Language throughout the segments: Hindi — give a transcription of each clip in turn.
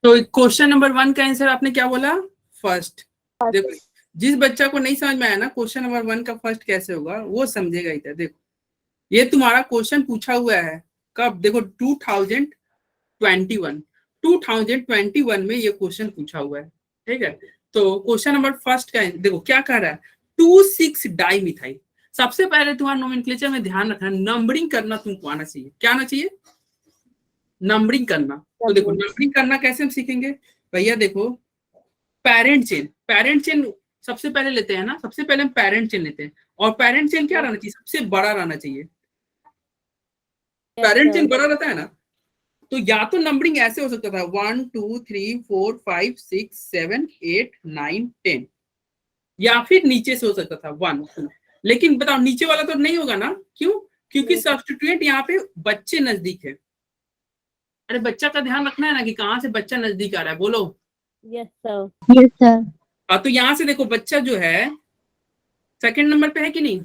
तो क्वेश्चन नंबर 1 का आंसर आपने क्या बोला? फर्स्ट। देखो जिस बच्चा को नहीं समझ में आया ना क्वेश्चन नंबर 1 का फर्स्ट कैसे होगा वो समझेगा इधर। देखो ये तुम्हारा क्वेश्चन पूछा हुआ है कब? देखो 2021 में ये क्वेश्चन पूछा हुआ है, ठीक है। तो क्वेश्चन नंबर फर्स्ट का देखो क्या कह रहा है, 2,6 डाइमिथाइल। सबसे पहले तुम्हारा नोमेनक्लेचर में ध्यान रखना, नंबरिंग करना तुमको आना चाहिए। क्या आना चाहिए? नंबरिंग करना। तो देखो नंबरिंग करना कैसे हम सीखेंगे भैया? देखो पैरेंट चेन सबसे पहले लेते हैं ना, सबसे पहले हम पैरेंट चेन लेते हैं, और पैरेंट चेन क्या रहना चाहिए? सबसे बड़ा रहना चाहिए। पैरेंट चेन बड़ा रहता है ना, तो या तो नंबरिंग ऐसे हो सकता था 1 2 3 4 5 6 7 8 9 10, या फिर नीचे से हो सकता था 1 2। लेकिन बताओ नीचे वाला तो नहीं होगा ना, क्यों? क्योंकि सब्स्टिट्यूएंट यहाँ पे बच्चे नजदीक है। अरे बच्चा का ध्यान रखना है ना कि कहाँ से बच्चा नजदीक आ रहा है, बोलो। Yes sir. Yes sir. हाँ तो यहाँ से देखो बच्चा जो है सेकंड नंबर पे है कि नहीं?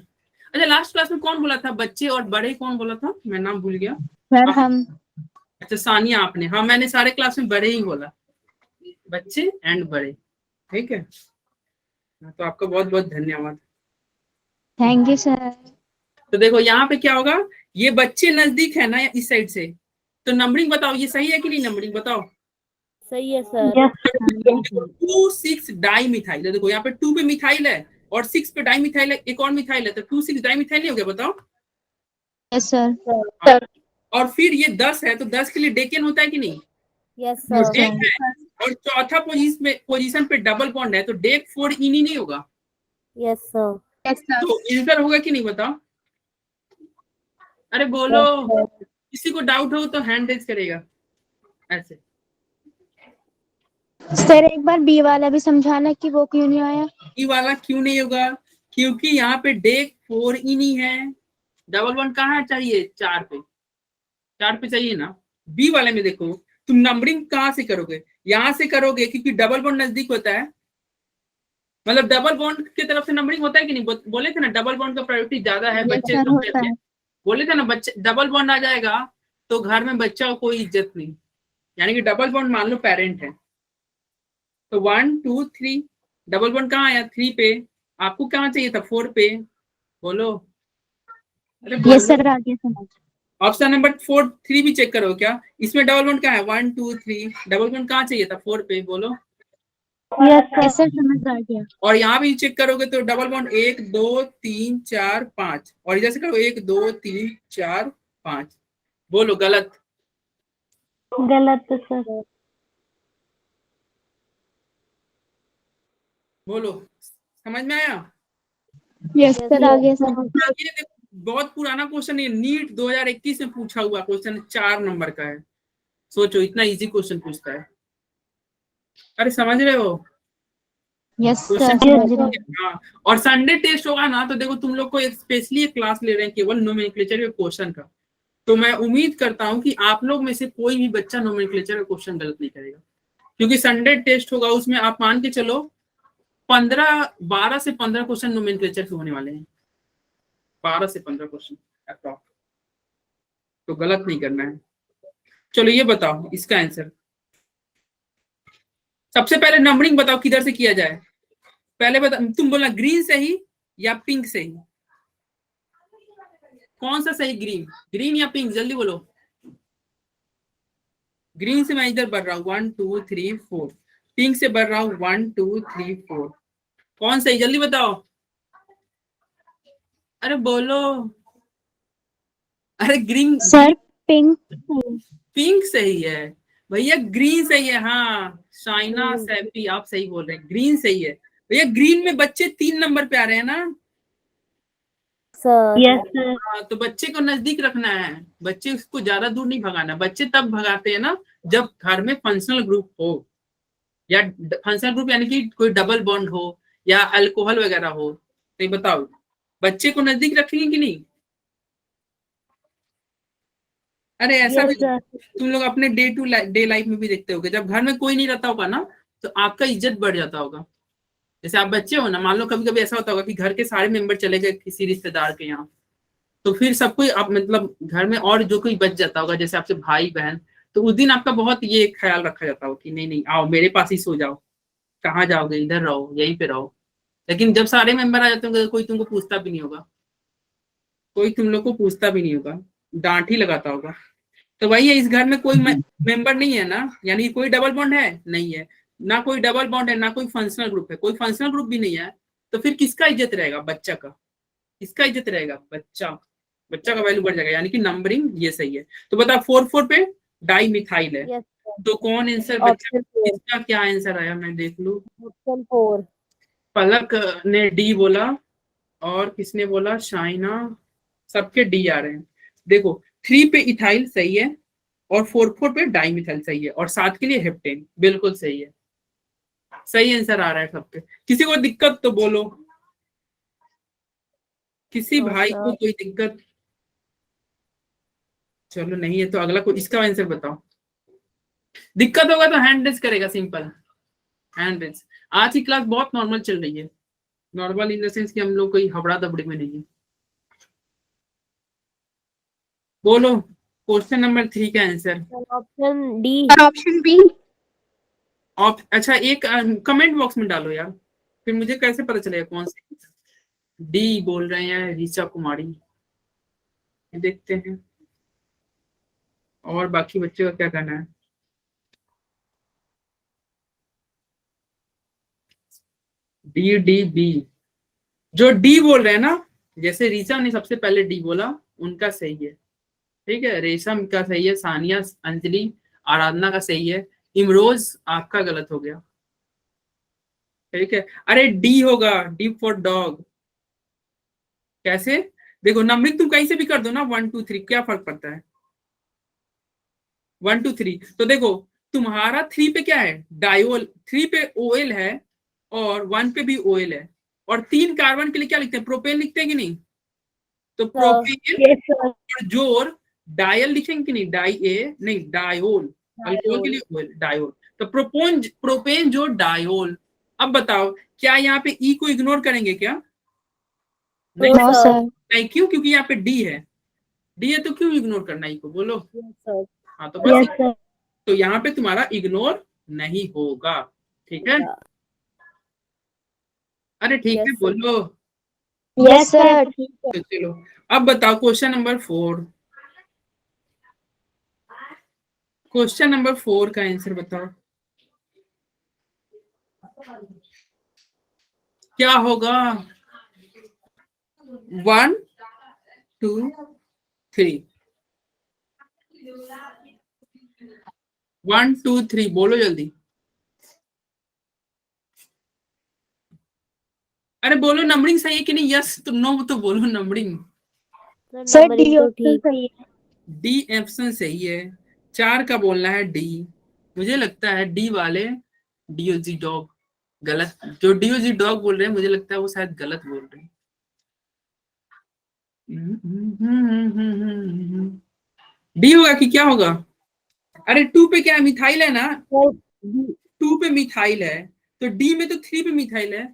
अच्छा लास्ट क्लास में कौन बोला था बच्चे और बड़े? कौन बोला था? मैं नाम भूल गया। सर हम। अच्छा सानिया आपने। हाँ मैंने सारे क्लास में बड़े ही बोला, बच्चे एंड बड़े, ठीक है। तो आपका बहुत बहुत धन्यवाद। Thank you sir. तो देखो यहाँ पे क्या होगा, ये बच्चे नजदीक है ना इस साइड से, तो नंबरिंग बताओ ये सही है कि नहीं? नंबरिंग बताओ। सही है सर। 2,6 डाइमिथाइल है। देखो यहाँ पे 2 पे मिथाइल है और 6 पे डाइमिथाइल है, एक और मिथाइल है, तो 2,6 डाइमिथाइल नहीं हो गया? बताओ। Yes sir. और फिर ये 10 है तो 10 के लिए डेकेन होता है कि नहीं? यस तो सर। डेक है और चौथा पोजीशन पे डबल बॉन्ड है, तो डेक 4 इनी नहीं होगा? Yes sir. तो आंसर होगा कि नहीं बताओ? अरे बोलो, किसी को डाउट हो तो हैंड रेज करेगा ऐसे। सर एक बार बी वाला भी समझाना कि वो क्यों नहीं आया। ई वाला क्यों नहीं होगा? क्योंकि यहाँ पे डेक 4 इनी है, डबल बॉन्ड कहाँ चाहिए? 4 पे, 4 पे चाहिए ना। बी वाले में देखो तुम नंबरिंग कहाँ से करोगे? यहाँ से करोगे क्योंकि डबल बॉन्ड नजदीक होता है, मतलब डबल बॉन्ड की तरफ से नंबरिंग होता है कि नहीं? बोले थे ना डबल बॉन्ड का प्रायोरिटी ज्यादा है बच्चे सर होता है। बोले थे ना बच्चे डबल बॉन्ड आ जाएगा तो घर में बच्चा को कोई इज्जत नहीं, यानी कि डबल बॉन्ड मान लो पेरेंट है। तो 1 2 3 डबल बॉन्ड कहाँ आया? 3 पे। आपको कहाँ चाहिए था? 4 पे। बोलो। अरे यस सर आगे समझ। ऑप्शन नंबर 4 3 भी चेक करो क्या? इसमें डबल बॉन्ड कहाँ है? 1 2 3 डबल बॉन्ड कहाँ चाहिए था? 4 पे। बोलो। यस सर समझ आ गया। और यहाँ भी चेक करोगे तो डबल बॉन्ड 1 2 3 4 5, और इधर से करो 1 2 3 4 5। बोलो गलत। गलत सर। बोलो समझ में आया? यस सर आगे समझ। ये देखो बहुत पुराना क्वेश्चन है, नीट 2021 में पूछा हुआ क्वेश्चन, 4 नंबर का है। सोचो इतना इजी क्वेश्चन पूछता है। अरे समझ रहे हो? Yes question sir. हाँ। और संडे टेस्ट होगा ना तो देखो तुम लोग को एक स्पेशली एक क्लास ले रहे हैं केवल नोमेनक्लेचर के क्वेश्चन का। तो मैं उम्मीद करता हूं कि आप लोग में से कोई भी बच्चा नोमेनक्लेचर का क्वेश्चन गलत नहीं करेगा, क्योंकि संडे टेस्ट होगा उसमें आप मान के चलो 12 से 15 क्वेश्चन नोमेनक्लेचर के होने वाले हैं। 12 से 15 क्वेश्चन अप्रॉक्स, तो गलत नहीं करना है। चलो ये बताओ इसका आंसर। सबसे पहले नंबरिंग बताओ किधर से किया जाए? पहले बता, तुम बोलना ग्रीन से ही या पिंक से ही? कौन सा सही? ग्रीन या पिंक? जल्दी बोलो। ग्रीन से मैं इधर बढ़ रहा हूँ 1 2 3 4, पिंक से बढ़ रहा हूँ 1 2 3 4। कौन सही? जल्दी बताओ। अरे बोलो। अरे ग्रीन सर पिंक। पिंक सही है भैया, ग्रीन सही है। हाँ शाइना सैफी आप सही बोल रहे हैं, ग्रीन सही है भैया। ग्रीन में बच्चे 3 नंबर पे आ रहे हैं ना सर। Yes sir. हाँ, तो बच्चे को नजदीक रखना है, बच्चे उसको ज्यादा दूर नहीं भगाना। बच्चे तब भगाते हैं ना जब घर में फंक्शनल ग्रुप हो, या फंक्शनल ग्रुप यानी कि कोई डबल बॉन्ड हो या अल्कोहल वगैरह हो। तो बताओ बच्चे को नजदीक रखेंगे कि नहीं? अरे ऐसा भी तुम लोग अपने डे टू डे लाइफ में भी देखते होगे, जब घर में कोई नहीं रहता होगा ना तो आपका इज्जत बढ़ जाता होगा। जैसे आप बच्चे हो ना, मान लो कभी कभी ऐसा होता होगा कि घर के सारे मेंबर चले गए किसी रिश्तेदार के यहाँ, तो फिर सब कोई आप मतलब घर में और जो कोई बच जाता होगा जैसे आपसे भाई बहन, तो उस दिन आपका बहुत ये ख्याल रखा जाता हो कि नहीं नहीं आओ मेरे पास ही सो जाओ, कहाँ जाओगे, इधर रहो, यहीं पे रहो। लेकिन जब सारे मेंबर आ जाते होंगे तो कोई तुमको पूछता भी नहीं होगा, कोई तुम लोग को पूछता भी नहीं होगा, डांट ही लगाता होगा। तो वही है, इस घर में कोई मेंबर नहीं है ना, यानी कोई डबल बॉन्ड है नहीं है, ना कोई डबल बॉन्ड है, ना कोई फंक्शनल ग्रुप है, कोई फंक्शनल ग्रुप भी नहीं है। तो फिर किसका इज्जत रहेगा? बच्चा का। किसका इज्जत रहेगा? बच्चा। बच्चा का वैल्यू बढ़ जाएगा, यानी कि नंबरिंग ये सही है। तो बता 4 पे डाई मिथाइल है। Yes sir. तो कौन आंसर बच्चा, ऑप्शन 4। इसका क्या आंसर आया मैं देख लूं। ऑप्शन 4। पलक ने डी बोला, और किसने बोला? शाइना। सबके डी आ रहे हैं। देखो 3 पे इथाइल सही है, और 4 पे डाइमिथाइल सही है, और 7 के लिए हेप्टेन बिल्कुल सही है। सही आंसर आ रहा है सब पे। किसी को दिक्कत तो बोलो, किसी भाई को कोई दिक्कत? चलो नहीं है तो अगला कोई इसका आंसर बताओ। दिक्कत होगा तो हैंड रेज करेगा, सिंपल हैंड रेज। आज की क्लास बहुत नॉर्मल चल रही है, नॉर्मल इन द सेंस कि हम लोग कोई हबड़ा दबड़ी में नहीं है। बोलो क्वेश्चन नंबर 3 का answer. Option D. Option B. अच्छा एक कमेंट बॉक्स में डालो यार, फिर मुझे कैसे पता चलेगा कौन सी। डी बोल रहे हैं ऋचा कुमारी, देखते हैं और बाकी बच्चों का क्या कहना है। डी डी बी, जो डी बोल रहे हैं ना, जैसे ऋचा ने सबसे पहले डी बोला, उनका सही है। ठीक है, रेशम का सही है, सानिया, अंजलि, आराधना का सही है, इमरोज आपका गलत हो गया। ठीक है, अरे डी होगा, डी फॉर डॉग। कैसे? देखो नंबरिंग तुम कहीं से भी कर दो ना, 1 2 3, क्या फर्क पड़ता है? 1 2 3। तो देखो तुम्हारा 3 पे क्या है? डायोल। 3 पे ओएल है, और 1 पे भी ओएल है, और 3 कार्बन के लिए क्या लिखते हैं? प्रोपेन लिखते हैं कि नहीं? तो प्रोपेन यस सर। और जोर डायल लिखेंगे कि नहीं? डाई ए नहीं, डायोल। अल्कोहल के लिए ओएल, डायोल। तो प्रोपेन जो डायोल। अब बताओ क्या यहाँ पे ई को इग्नोर करेंगे क्या? नहीं नो सर। नहीं, क्यों? क्योंकि यहाँ पे डी है। डी है तो क्यों इग्नोर करना ई को, बोलो। Yes sir. हाँ तो बस, तो यहाँ पे तुम्हारा इग्नोर नहीं होगा। ठीक है, अरे ठीक है, बोलो। Yes sir. तो चलो अब बताओ क्वेश्चन नंबर 4। क्वेश्चन नंबर 4 का आंसर बताओ क्या होगा। 1 2 3, 1 2 3 बोलो जल्दी। अरे बोलो नंबरिंग सही है कि नहीं? यस तो नो तो बोलो नंबरिंग। सर डी ऑप्शन सही है। डी ऑप्शन सही है। 4 का बोलना है डी। मुझे लगता है डी वाले डीओजी डॉग गलत, जो डीओजी डॉग बोल रहे हैं मुझे लगता है वो शायद गलत बोल रहे हैं। डी होगा कि क्या होगा? अरे 2 पे क्या है? मिथाइल है ना, 2 पे मिथाइल है, तो डी में तो 3 पे मिथाइल है।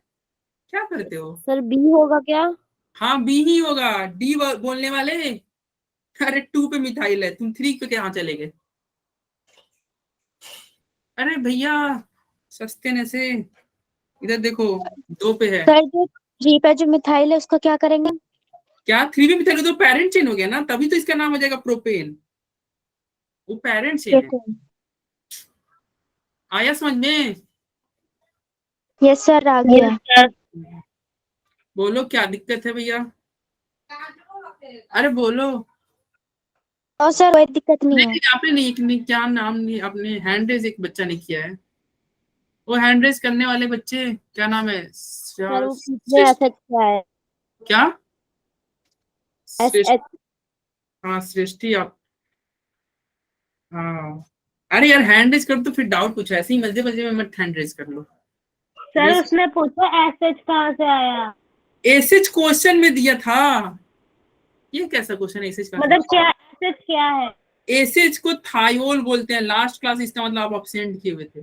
क्या करते हो सर? बी होगा क्या? हाँ बी ही होगा, डी बोलने वाले। अरे 2 पे मिथाइल है, तुम 3 पे कहाँ चले गए? अरे भैया सस्ते ने से, इधर देखो 2 पे है। सर जो 3 पे जो मिथाइल है उसका क्या करेंगे? क्या 3 पे मिथाइल? तो पेरेंट चेन हो गया ना, तभी तो इसका नाम हो जाएगा प्रोपेन, वो पेरेंट चेन है। आया समझ में? यस सर आ गया। बोलो क्या दिक्कत है भैया? अरे बोलो। और सर कोई दिक्कत नहीं है। नहीं आपने नहीं, क्या नाम नहीं, आपने हैंड रेज एक बच्चा ने किया है, वो हैंड रेज करने वाले बच्चे क्या नाम है? सर वो कितने एसएच क्या है? क्या? एसएच। हाँ सृष्टि आप। हाँ अरे यार हैंड रेज कर तो फिर डाउट पूछो, ऐसे ही मजे मजे में मत हैंड रेज कर लो। सर उसने पूछा एसएच कहाँ से आया? एसएच क्वेश्चन में दिया था। ये कैसा क्वेश्चन है एसएच का? मतलब क्या एसएच क्या है? एसएच को थायोल बोलते हैं, लास्ट क्लास इसका मतलब आप अब्सेंट किए हुए थे।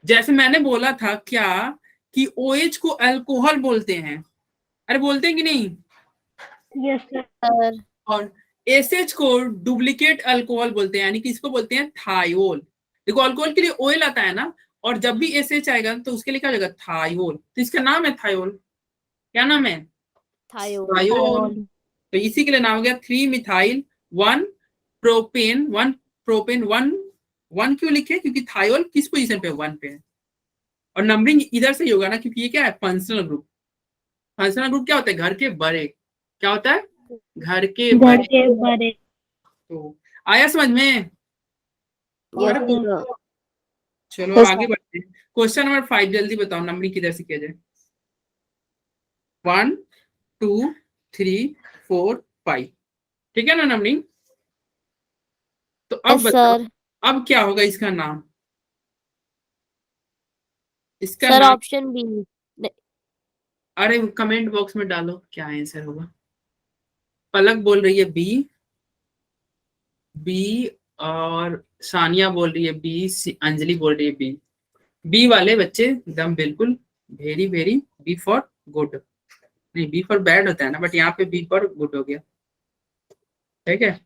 जैसे मैंने बोला था क्या कि ओएच को अल्कोहल बोलते हैं, अरे बोलते हैं कि नहीं? Yes sir. और एसएच को डुप्लीकेट अल्कोहल बोलते हैं, यानी कि इसको बोलते हैं थायोल। देखो अल्कोहल के लिए ओएल आता है ना, और जब भी एसएच आएगा तो उसके लिए क्या हो जाएगा, थायोल। तो इसका नाम है थायोल। क्या नाम है, थायोल। तो इसी के लिए नाम हो गया 3 मिथाइल 1 प्रोपेन 1 क्यों लिखे, क्योंकि थायोल किस पोजीशन पे 1 पे है, और नंबरिंग इधर से ही होगा ना, क्योंकि ये क्या है, फंक्शनल ग्रुप। फंक्शनल ग्रुप क्या होता है, घर के बड़े। क्या होता है, घर के घर बड़े। के बड़े। तो आया समझ में। Yes, अरे sir. चलो Yes, आगे बढ़ते हैं। क्वेश्चन नंबर 5 जल्दी बताओ, नंबरिंग किधर से किया जाए। 1 2 3 4 5, ठीक है ना नंबरिंग। तो अब Yes, बताओ, sir. अब क्या होगा इसका नाम, इसका Sir, नाम। option B. अरे कमेंट बॉक्स में डालो क्या आंसर होगा। पलक बोल रही है बी, बी, और सानिया बोल रही है बी, अंजलि बोल रही है बी। बी वाले बच्चे एकदम बिल्कुल very very, B for good, नहीं बी फॉर बैड होता है ना, बट यहाँ पे बी फॉर गुड हो गया, ठीक है।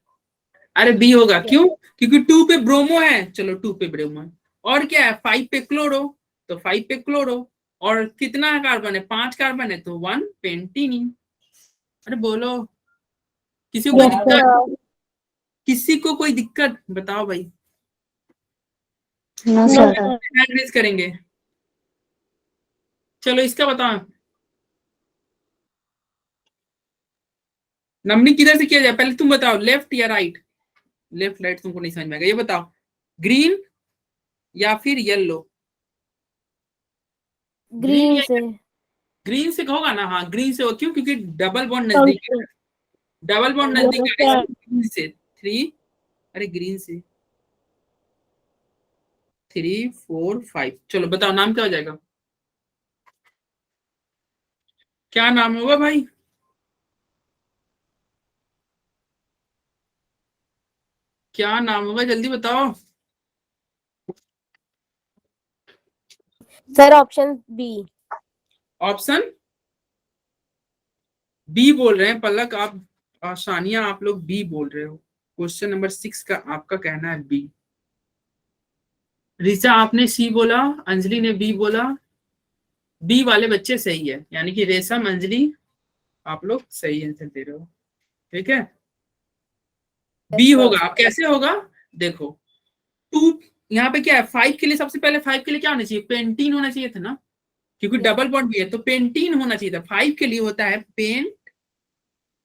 अरे बी होगा, क्यों, क्योंकि 2 पे ब्रोमो है, चलो 2 पे ब्रोमो है, और क्या है 5 पे क्लोरो, तो 5 पे क्लोरो, और कितना कार्बन है, 5 कार्बन है, तो 1 पेंटीनी। अरे बोलो, किसी को कोई Yes, दिक्कत, sir. किसी को कोई दिक्कत बताओ भाई, no, No, sir. sir. Hand raise करेंगे। चलो इसका बताओ, नंबरिंग किधर से किया जाए, पहले तुम बताओ, लेफ्ट या राइट। लेफ्ट राइट तुमको नहीं समझ में आएगा, ये बताओ, ग्रीन या फिर येलो। ग्रीन Green या, से। ग्रीन से होगा ना, हाँ ग्रीन से हो, क्यों, क्योंकि डबल बॉन्ड नजदीक है, डबल बॉन्ड नजदीक Yes, है, sir. ग्रीन से 3, अरे ग्रीन से 3 4 5, चलो बताओ नाम क्या हो जाएगा, क्या नाम होगा भाई, क्या नाम होगा जल्दी बताओ। Sir, option B. Option B बोल रहे हैं पलक आप, और सानिया आप लोग बी बोल रहे हो। क्वेश्चन नंबर 6 का आपका कहना है बी। ऋचा आपने सी बोला, अंजलि ने बी बोला, बी वाले बच्चे सही है, यानी कि रेशम अंजलि आप लोग सही आंसर दे रहे हो, ठीक है। बी Yes, होगा, sir. अब कैसे होगा, देखो 2, यहाँ पे क्या है 5 के लिए, सबसे पहले 5 के लिए क्या होना चाहिए, पेंटीन होना चाहिए था ना, क्योंकि Yes. डबल बॉन्ड भी है तो पेंटीन होना चाहिए था। 5 के लिए होता है पेंट,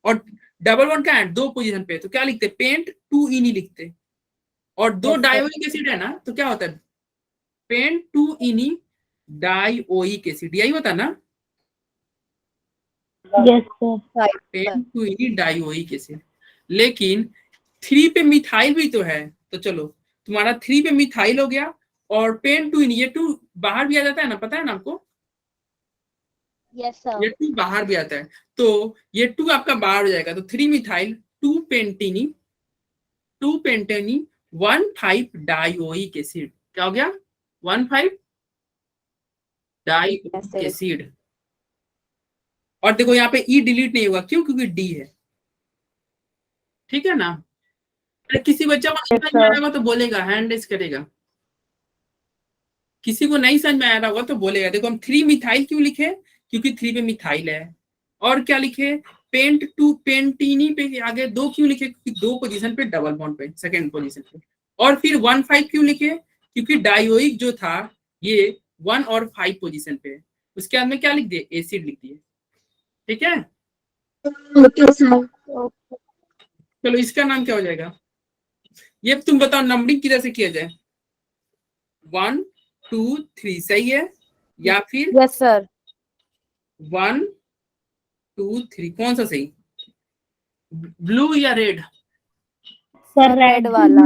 और डबल बॉन्ड क्या है 2 पोजीशन पे, तो क्या लिखते, पेंट 2 इनी लिखते, और 2 Yes, sir. डायोइक एसिड है ना, तो क्या होता है पेंट 2 इनी डायोइक एसिड, यही होता है ना, Yes, sir. पेंट 2 इनी डायोइक एसिड। लेकिन 3 पे मिथाइल भी तो है, तो चलो तुम्हारा 3 पे मिथाइल हो गया, और पेन 2 ये 2 बाहर भी आ जाता है ना, पता है ना आपको, Yes, sir. ये 2 बाहर भी आता है, तो ये 2 आपका बाहर हो जाएगा, तो 3 मिथाइल 2 पेंटीनी 1 5 डायोइक एसिड, क्या हो गया 1 5 डायोइक एसिड। और देखो यहाँ पे ई डिलीट नहीं होगा, क्यों, क्योंकि डी है, ठीक है ना। अरे किसी बच्चा को नहीं समझ में आएगा तो बोलेगा, हैंड रेज करेगा, किसी को नहीं समझ में आ रहा होगा तो बोलेगा। देखो हम 3 मिथाइल क्यों लिखे, क्योंकि 3 पे मिथाइल है, और क्या लिखे, पेंट 2 पेंटीनी पे आगे 2 क्यों लिखे, क्योंकि 2 पोजीशन पे डबल बॉन्ड पे, सेकंड पोजीशन पे, और फिर 1 5 क्यों लिखे, क्योंकि डायोइक जो था ये 1 और 5 पोजीशन पे है, उसके बाद में क्या लिख दिए, एसिड लिख दिए, ठीक है। चलो इसका नाम क्या हो जाएगा, ये तुम बताओ, नंबरिंग किधर से किया जाए, 1 2 3 सही है, या फिर Yes, sir. 1 2 3, कौन सा सही, ब्लू या रेड, Sir, red वाला।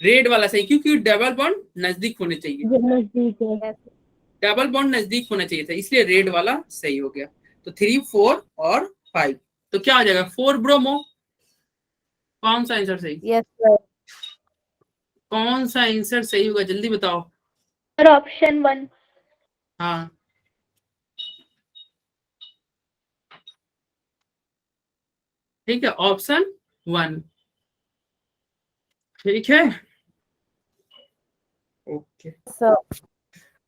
रेड वाला सही, क्योंकि डबल बॉन्ड नजदीक होने चाहिए, जो नजदीक है। डबल बॉन्ड नजदीक होना चाहिए था, इसलिए रेड वाला सही हो गया। तो 3 4 और 5, तो क्या हो जाएगा 4 ब्रोमो, कौन सा आंसर सही, Yes, sir. कौन सा आंसर सही होगा जल्दी बताओ। Sir, option 1. हाँ ठीक है, ऑप्शन 1। ठीक है, ओके। सर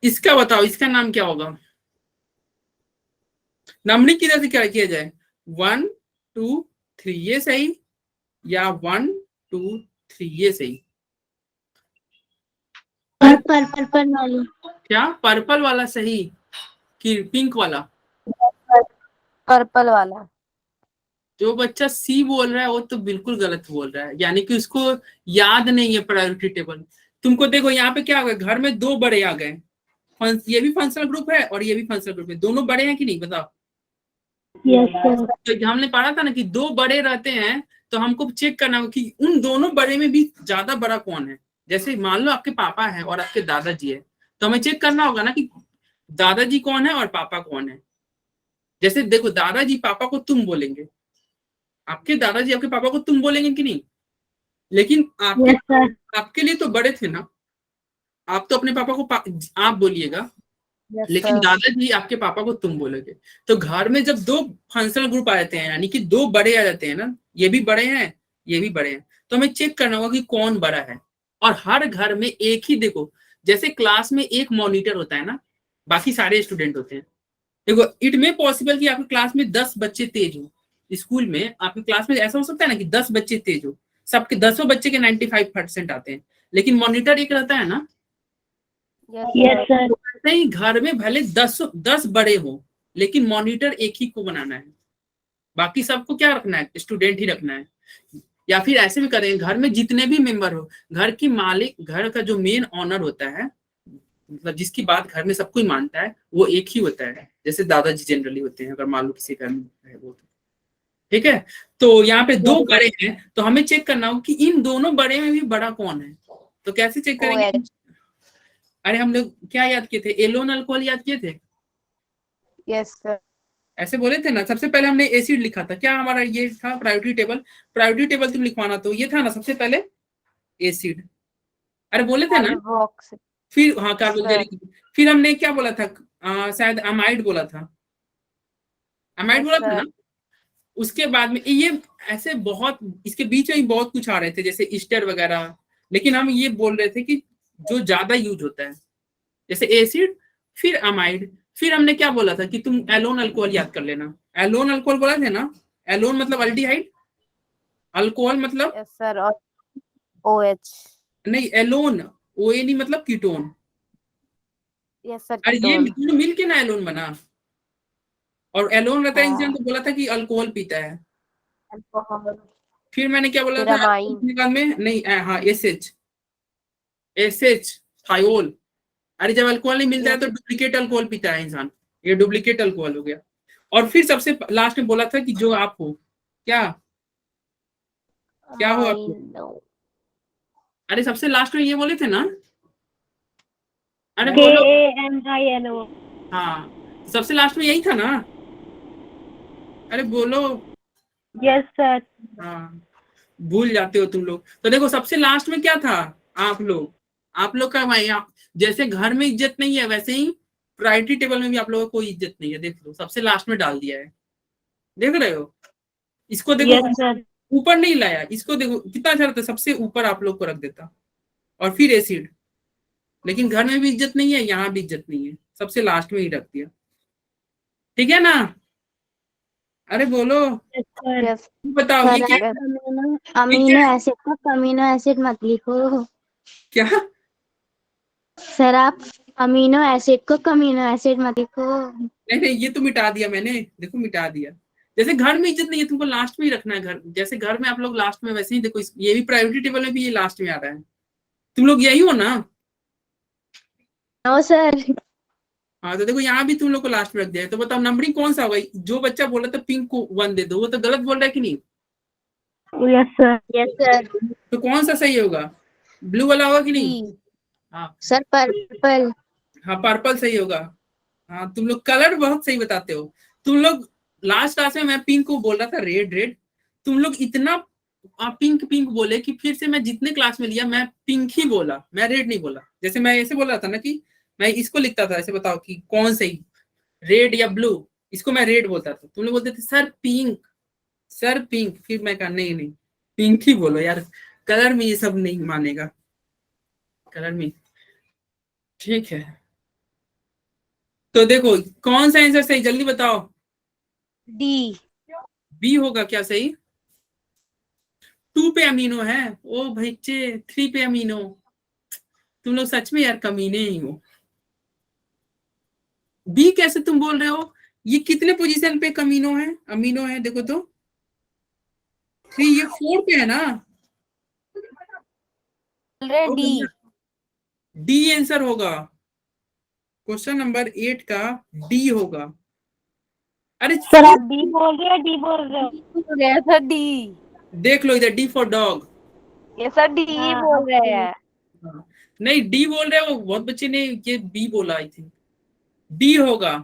इसका बताओ, इसका नाम क्या होगा? नंबरिंग किधर से क्या किया जाए? 1 2 3 ये सही, या 1 2 3 ये सही? पर्पल वाली। क्या पर्पल वाला सही कि पिंक वाला? पर्पल वाला। जो बच्चा सी बोल रहा है वो तो बिल्कुल गलत बोल रहा है, यानी कि उसको याद नहीं है प्रायोरिटी टेबल। तुमको देखो यहाँ पे क्या हो गया, घर में दो बड़े आ गए, ये भी फंक्शनल ग्रुप है और ये भी फंक्शनल ग्रुप है, दोनों बड़े हैं कि नहीं बताओ? Yes sir. तो हमने पढ़ा था ना कि दो बड़े रहते हैं, तो हमको चेक करना होगा कि उन दोनों बड़े में भी ज्यादा बड़ा कौन है। जैसे मान लो आपके पापा है और आपके दादाजी है, तो हमें चेक करना होगा ना कि दादाजी कौन है और पापा कौन है। जैसे देखो, दादाजी पापा को तुम बोलेंगे, आपके दादाजी आपके पापा को तुम बोलेंगे कि नहीं? लेकिन आपके यस सर। आपके लिए तो बड़े थे ना, आप तो अपने पापा को आप बोलिएगा, यस लेकिन सर। दादाजी आपके पापा को तुम बोलोगे। तो घर में जब दो फंक्शनल ग्रुप आ जाते हैं, यानी कि दो बड़े आ जाते हैं ना, ये भी बड़े हैं ये भी बड़े हैं, तो हमें चेक करना होगा कि कौन बड़ा है। और हर घर में एक ही, देखो जैसे क्लास में एक मॉनिटर होता है ना, बाकी सारे स्टूडेंट होते हैं। देखो इट में पॉसिबल कि आपकी क्लास में 10 बच्चे तेज हो, स्कूल में आपकी क्लास में ऐसा हो सकता है ना कि 10 बच्चे तेज हो, सबके 10 बच्चे के 95% आते हैं, लेकिन मॉनिटर एक रहता है ना। Yes sir. नहीं, घर में भले 10 बड़े हो, लेकिन मॉनिटर एक ही को बनाना है, बाकी सबको क्या रखना है, स्टूडेंट ही रखना है। या फिर ऐसे भी करें, घर में जितने भी मेंबर हो, घर की मालिक, घर का जो मेन ऑनर होता है, मतलब जिसकी बात घर में सब कोई मानता है, वो एक ही होता है। जैसे दादाजी जनरली होते हैं, अगर मान लो किसी घर में है वो, ठीक है। तो यहाँ पे दो बड़े हैं, तो हमें चेक करना हो कि इन दोनों बड़े में भी बड़ा कौन है। तो कैसे चेक करेंगे? अरे हम लोग क्या याद किए थे, एलोन अल्कोहल याद किए थे। Yes sir. ऐसे बोले थे ना, सबसे पहले हमने एसिड लिखा था, क्या हमारा ये था प्रायोरिटी टेबल। प्रायोरिटी टेबल तुम लिखवाना, तो ये था ना सबसे पहले एसिड, अरे बोले थे ना। फिर हाँ कार्बोक्सिलिक, फिर हमने क्या बोला था, शायद अमाइड बोला था, अमाइड बोला था ना। उसके बाद में ये ऐसे बहुत, इसके बीच में ही बहुत कुछ आ रहे थे जैसे ईस्टर वगैरह, लेकिन हम ये बोल रहे थे कि जो ज्यादा यूज होता है, जैसे एसिड, फिर अमाइड, फिर हमने क्या बोला था कि तुम एलोन अल्कोहल याद कर लेना। एलोन अल्कोहल बोला था ना, एलोन मतलब अल्डिहाइड, अल्कोहल मतलब यस सर। और OH। नहीं, एलोन OA नहीं मतलब कीटोन। Yes sir. अरे ये कीटोन। दोनों मिल के ना एलोन बना, और एलोन रहता है इंसान, हाँ। तो बोला था कि अल्कोहल पीता है। अल्कोहल। फिर मैंने क्या बोला फिर था अमाइन। बाद में, नहीं हाँ एस एच थायोल। अरे जब अल्कोहल नहीं मिलता है तो डुप्लीकेट अल्कोहल पीता है इंसान, ये डुप्लीकेट अल्कोहल हो गया। और फिर सबसे लास्ट में बोला था कि जो आप हो, क्या क्या हो आप? अरे सबसे लास्ट में ये बोले थे ना, अरे बोलो। KAMINO। हाँ, सबसे लास्ट में यही था ना, अरे बोलो। Yes sir. हाँ, भूल जाते हो तुम लोग। तो देखो सबसे लास्ट में क्या था, आप लोग का भाई, जैसे घर में इज्जत नहीं है, वैसे ही प्रायोरिटी टेबल में भी आप लोगों को कोई इज्जत नहीं है। देख लो सबसे लास्ट में डाल दिया है, देख रहे हो? इसको देखो, यस सर। ऊपर नहीं लाया, इसको देखो कितना अच्छा रहता, सबसे ऊपर आप लोग को रख देता। और फिर एसिड, लेकिन घर में भी इज्जत नहीं है, यहाँ भी इज्जत नहीं है, सबसे लास्ट में ही रख दिया। ठीक है ना? अरे बोलो, यस सर। बताओ ये क्या? अमीनो एसिड को कमीनो एसिड मत लिखो। क्या? सर आप अमीनो एसिड को कमीनो एसिड मत लिखो। नहीं नहीं, ये तो मिटा दिया मैंने, देखो मिटा दिया। जैसे घर में इज्जत नहीं है, तुमको लास्ट में ही रखना है। घर जैसे घर में आप लोग लास्ट में, वैसे ही देखो ये भी प्रायोरिटी टेबल में भी ये लास्ट में आ रहा है। तुम लोग यही हो ना? No sir. हाँ, तो देखो यहाँ भी तुम लोग को लास्ट में रख दिया है। तो बताओ नंबरिंग कौन सा होगा? जो बच्चा बोला था पिंक को 1 दे दो, वो तो गलत बोल रहा है कि नहीं? Yes sir. Yes sir. तो कौन सा सही होगा? ब्लू वाला होगा कि नहीं? हाँ सर पर्पल। हाँ, पर्पल सही होगा। हाँ, तुम लोग कलर बहुत सही बताते हो। तुम लोग लास्ट क्लास में मैं पिंक को बोल रहा था, रेड रेड, तुम लोग इतना पिंक पिंक बोले कि फिर से मैं जितने क्लास में लिया मैं पिंक ही बोला, मैं रेड नहीं बोला। जैसे मैं ऐसे बोल रहा था ना कि मैं इसको लिखता था, ऐसे बताओ कि कौन सही, रेड या ब्लू, इसको मैं रेड बोलता था, तुम लोग बोलते थे सर पिंक, सर पिंक। फिर मैं कहा नहीं नहीं, पिंक ही बोलो यार, कलर में ये सब नहीं मानेगा, कलर में। ठीक है, तो देखो कौन सा आंसर सही, जल्दी बताओ। डी। बी होगा क्या सही? 2 पे अमीनो है, ओ बच्चे 3 पे अमीनो। तुम लोग सच में यार कमीने ही हो। बी कैसे तुम बोल रहे हो? ये कितने पोजीशन पे कमीनो है, अमीनो है, देखो तो 3, ये 4 पे है ना। डी। डी आंसर होगा, क्वेश्चन नंबर 8 का डी होगा। अरे सर आप डी बोल रहे हो, डी बोल रहे हो? गया सर डी। देख लो इधर, डी फॉर डॉग। ये सर डी ही हाँ, बोल रहे हैं। हाँ, नहीं डी बोल रहे हो, बहुत बच्चे ने ये बी बोला, आई थिंक डी होगा।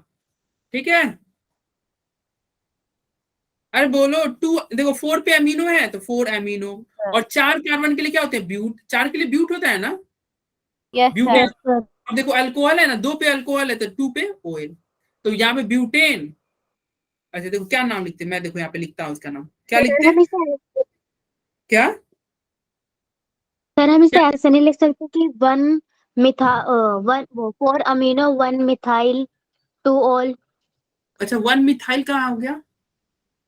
ठीक है, अरे बोलो 2, देखो 4 पे अमीनो है तो 4 अमीनो, और 4 कार्बन के लिए क्या होते हैं, ब्यूट, 4 के लिए ब्यूट होता है ना, यस ब्यूटेन। सर। अब देखो अल्कोहल है ना, 2 पे अल्कोहल है तो 2 पे ओएल, तो यहाँ पे ब्यूटेन। अच्छा देखो क्या नाम लिखते हैं, मैं देखो यहाँ पे लिखता हूँ उसका नाम, क्या लिखते हैं, क्या? सर हम इसे ऐसे नहीं लिख सकते कि 4 अमीनो 1 मिथाइल 2 ऑल। अच्छा 1 मिथाइल कहाँ हो गया,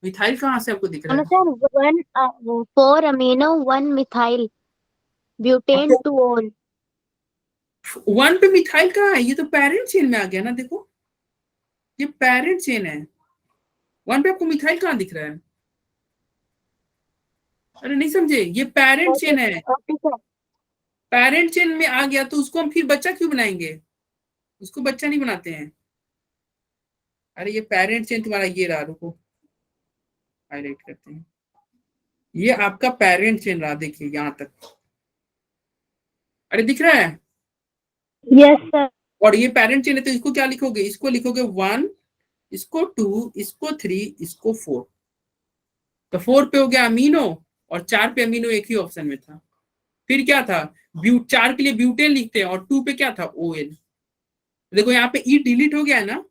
मिथाइल कहाँ से आपको दिख रहा है? Sir 4 amino 1 methyl butane 2 all. 1 पे मिथाइल कहाँ है, ये तो पेरेंट चेन में आ गया ना, देखो ये पेरेंट चेन है, 1 पे आपको मिथाइल कहाँ दिख रहा है? अरे नहीं समझे, ये पेरेंट चेन है, पेरेंट चेन में आ गया तो उसको हम फिर बच्चा क्यों बनाएंगे, उसको बच्चा नहीं बनाते हैं। अरे ये पेरेंट चेन तुम्हारा ये रहा, रुको हाईलाइट करते हैं, ये आपका पेरेंट चेन रहा, देखिए यहां तक, अरे दिख रहा है। Yes sir. और ये पेरेंट चेन है तो इसको क्या लिखोगे, इसको लिखोगे 1, इसको 2, इसको 3, इसको 4, तो 4 पे हो गया अमीनो, और 4 पे अमीनो एक ही ऑप्शन में था। फिर क्या था, 4 के लिए ब्यूटेन लिखते हैं, और 2 पे क्या था, ओएल। देखो यहाँ पे ई डिलीट हो गया है ना,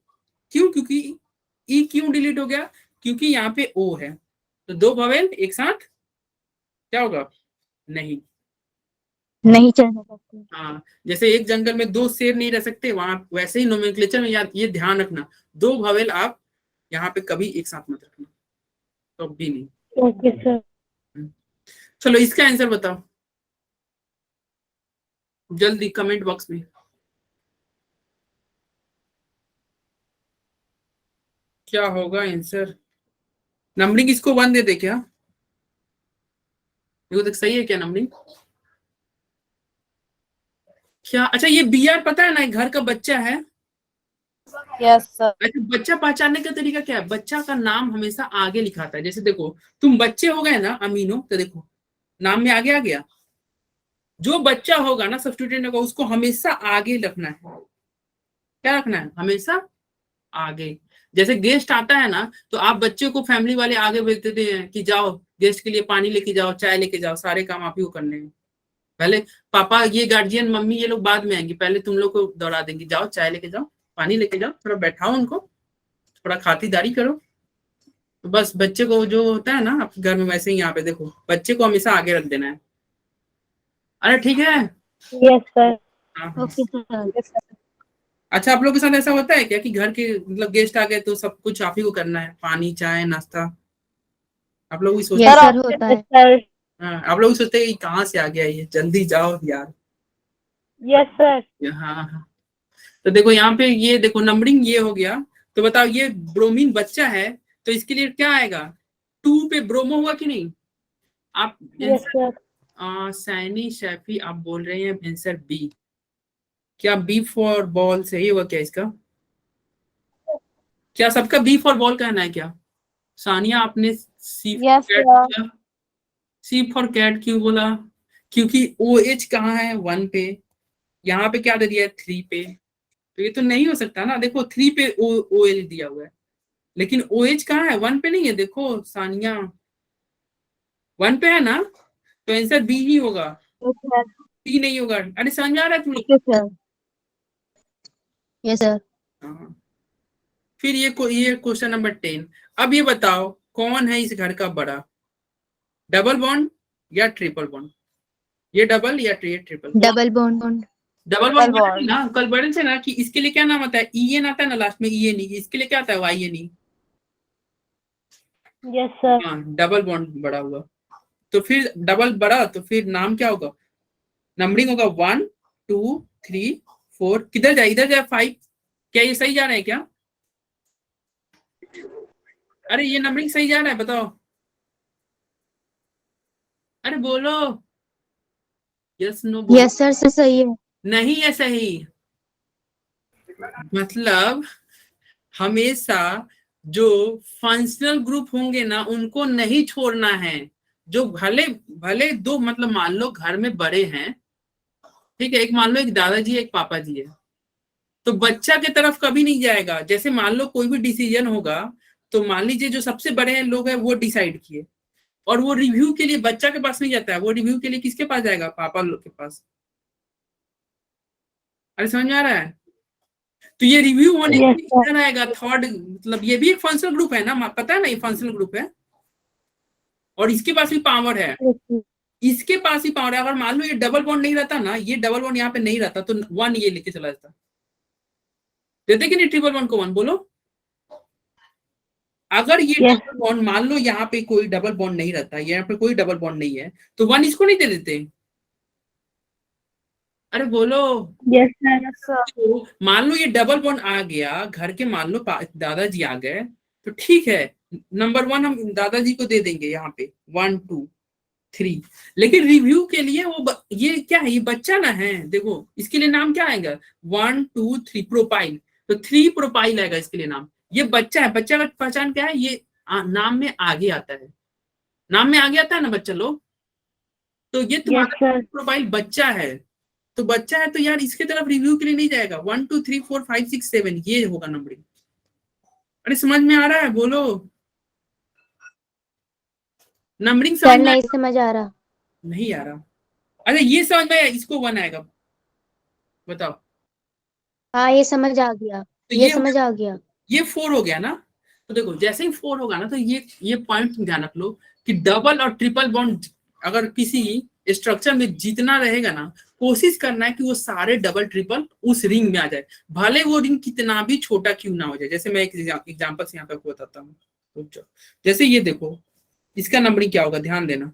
क्यों, क्योंकि ई क्यों डिलीट हो गया, क्योंकि यहाँ पे ओ है, तो 2 वोवेल एक साथ क्या होगा, नहीं चल सकते। हाँ, जैसे एक जंगल में 2 शेर नहीं रह सकते, वहां वैसे ही नोमेनक्लेचर में यार ये ध्यान रखना, 2 वोवेल आप यहाँ पे कभी एक साथ मत रखना, तो भी नहीं। Okay sir. चलो इसका आंसर बताओ जल्दी कमेंट बॉक्स में, क्या होगा आंसर। नंबरिंग इसको 1 दे दे क्या, देखो देख सही है क्या नंबरिंग, क्या? अच्छा ये बी आर पता है ना, घर का बच्चा है। Yes sir. अच्छा बच्चा पहचानने का तरीका क्या है, बच्चा का नाम हमेशा आगे लिखाता है, जैसे देखो तुम बच्चे हो गए ना अमीनो, तो देखो नाम में आगे आ गया, जो बच्चा होगा ना सब्स्टिट्यूटेंट होगा उसको हमेशा आगे रखना है, क्या रखना है, हमेशा आगे। जैसे गेस्ट आता है ना, तो आप बच्चे को फैमिली वाले आगे भेज देते हैं कि जाओ गेस्ट के लिए पानी लेके जाओ, चाय लेके जाओ, सारे काम आप ही को करने हैं। पहले पापा, ये गार्जियन मम्मी ये लोग बाद में आएंगे, पहले तुम लोग को दौड़ा देंगे, जाओ चाय लेके जाओ, पानी लेके जाओ, थोड़ा बैठाओ उनको, थोड़ा खातिरदारी करो। तो बस बच्चे को जो होता है ना आपके घर में, वैसे ही यहाँ पे देखो बच्चे को हमेशा आगे रख देना है। अरे ठीक है, यस सर। हाँ हाँ। Okay sir. अच्छा आप लोग के साथ ऐसा होता है क्या कि घर के मतलब गेस्ट आ गए तो सब कुछ आप ही को करना है, पानी चाय नाश्ता, आप लोग भी सोचते यस हैं? सर होता है। सर। हाँ, आप लोग भी सोचते हैं कि कहाँ से आ गया ये, जल्दी जाओ यार। Yes sir. हाँ हाँ, तो देखो यहाँ पे ये देखो नंबरिंग ये हो गया, तो बताओ ये ब्रोमीन बच्चा है तो इसके लिए क्या आएगा, 2 पे ब्रोमो हुआ कि नहीं। आप यस सर। सैनी शैफी आप बोल रहे हैं आंसर बी, क्या बी फॉर बॉल सही होगा क्या इसका, क्या सबका बी फॉर बॉल कहना है क्या? सानिया आपने सी फॉर यस कैट सर। बोला, सी फॉर कैट क्यों बोला, क्योंकि ओ एच कहाँ है 1 पे, यहाँ पे क्या दे दिया है 3 पे, तो ये तो नहीं हो सकता ना, देखो 3 पे ओ एल दिया हुआ है, लेकिन ओ एच कहाँ है 1 पे नहीं है, देखो सानिया 1 पे है ना, तो आंसर बी ही होगा, सी नहीं होगा। अरे समझ आ रहा है तुम लोग? सर। Yes sir. हाँ। फिर ये क्वेश्चन नंबर 10, अब ये बताओ कौन है इस घर का बड़ा, डबल बॉन्ड या ट्रिपल बॉन्ड? ये डबल या triple? Double bond. Double Double bond bond. ना कल बड़े से ना कि इसके लिए क्या नाम आता है, ईएन आता है ना लास्ट में, ईएन, इसके लिए क्या आता है, वाईएन। Yes sir. हाँ, डबल बॉन्ड बड़ा हुआ तो फिर डबल बड़ा तो फिर नाम क्या होगा, नंबरिंग होगा 1 2 3 4, किधर जाए, इधर जाए 5, क्या ये सही जा रहा है क्या? अरे ये नंबरिंग सही जा रहा है, बताओ, अरे बोलो, यस नो बोलो। यस सर, सही है। नहीं है सही, मतलब हमेशा जो फंक्शनल ग्रुप होंगे ना उनको नहीं छोड़ना है, जो भले भले दो, मतलब मान लो घर में बड़े हैं, ठीक है, एक मान लो एक दादाजी है एक पापा जी है, तो बच्चा के तरफ कभी नहीं जाएगा। जैसे मान लो कोई भी डिसीजन होगा तो मान लीजिए जो सबसे बड़े हैं लोग हैं वो डिसाइड किए, और वो रिव्यू के लिए बच्चा के पास नहीं जाता है, वो रिव्यू के लिए किसके पास जाएगा, पापा लोग के पास। अरे समझ में आ रहा है? तो ये रिव्यू होने के Yes, लिए किधर आएगा, थर्ड, मतलब ये भी एक फंक्शनल ग्रुप है ना, पता है ना, ये फंक्शनल ग्रुप है और इसके पास भी पावर है, इसके पास ही पावर है। अगर मान लो ये डबल बॉन्ड नहीं रहता ना, ये डबल बॉन्ड यहाँ पे नहीं रहता तो 1 ये लेके चला जाता, देते कि नहीं ट्रिपल बॉन्ड को 1, बोलो। अगर ये Yes. डबल बॉन्ड मान लो यहाँ पे कोई डबल बॉन्ड नहीं रहता, यहाँ पे कोई डबल बॉन्ड नहीं है, तो 1 इसको नहीं दे देते? अरे बोलो। Yes sir. Yes, sir. तो मान लो ये डबल बॉन्ड आ गया घर के, मान लो दादाजी आ गए, तो ठीक है, नंबर 1 हम दादाजी को दे देंगे यहाँ पे 1 2 3, लेकिन रिव्यू के लिए ये क्या है, ये बच्चा ना है, देखो इसके लिए नाम क्या आएगा, 1 2 3 प्रोपाइल, तो 3 प्रोपाइल आएगा इसके लिए नाम। ये बच्चा है, बच्चा का पहचान क्या है, ये नाम में आगे आता है, नाम में आगे आता है ना बच्चा लोग, तो ये यस तुम्हारा सर। प्रोफाइल बच्चा है, तो बच्चा है तो यार इसके तरफ रिव्यू के लिए नहीं जाएगा, 1 2 3 4 5 6 7 ये होगा नंबरिंग। अरे समझ में आ रहा है, बोलो, नंबरिंग सर समझ में नहीं समझ आ रहा। नहीं आ रहा? अरे ये समझ में आया, इसको 1 आएगा, बताओ। हाँ ये समझ आ गया, तो ये समझ आ गया। ये 4 हो गया ना, तो देखो जैसे ही 4 होगा ना, तो ये पॉइंट ध्यान रख लो कि डबल और ट्रिपल बॉन्ड अगर किसी स्ट्रक्चर में जितना रहेगा ना, कोशिश करना है कि वो सारे डबल ट्रिपल उस रिंग में आ जाए, भले वो रिंग कितना भी छोटा क्यों ना हो जाए। जैसे मैं एक एग्जांपल से यहाँ पे आपको बताता हूँ, जैसे ये देखो, इसका नंबरिंग क्या होगा, ध्यान देना,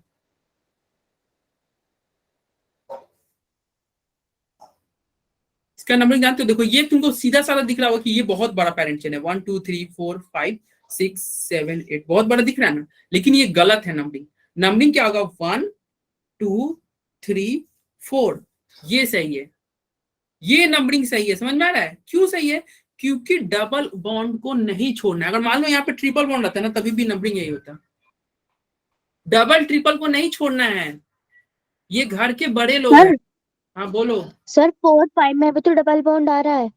इसका नंबरिंग जानते हो, देखो ये तुमको सीधा साधा दिख रहा होगा कि ये बहुत बड़ा पेरेंट चेन है, 1 2 3 4 5 6 7 8, बहुत बड़ा दिख रहा है ना, लेकिन ये गलत है नंबरिंग। नंबरिंग क्या होगा, 1 2 3 4, ये सही है, ये नंबरिंग सही है। समझ में आ रहा है क्यों सही है, क्योंकि डबल बॉन्ड को नहीं छोड़ना है। अगर मान लो यहाँ पे ट्रिपल बॉन्ड रहता है ना, तभी भी नंबरिंग यही होता, डबल ट्रिपल को नहीं छोड़ना है, ये घर के बड़े लोग हैं। सर हाँ बोलो। सर 4 5 में भी तो डबल बॉन्ड आ रहा है।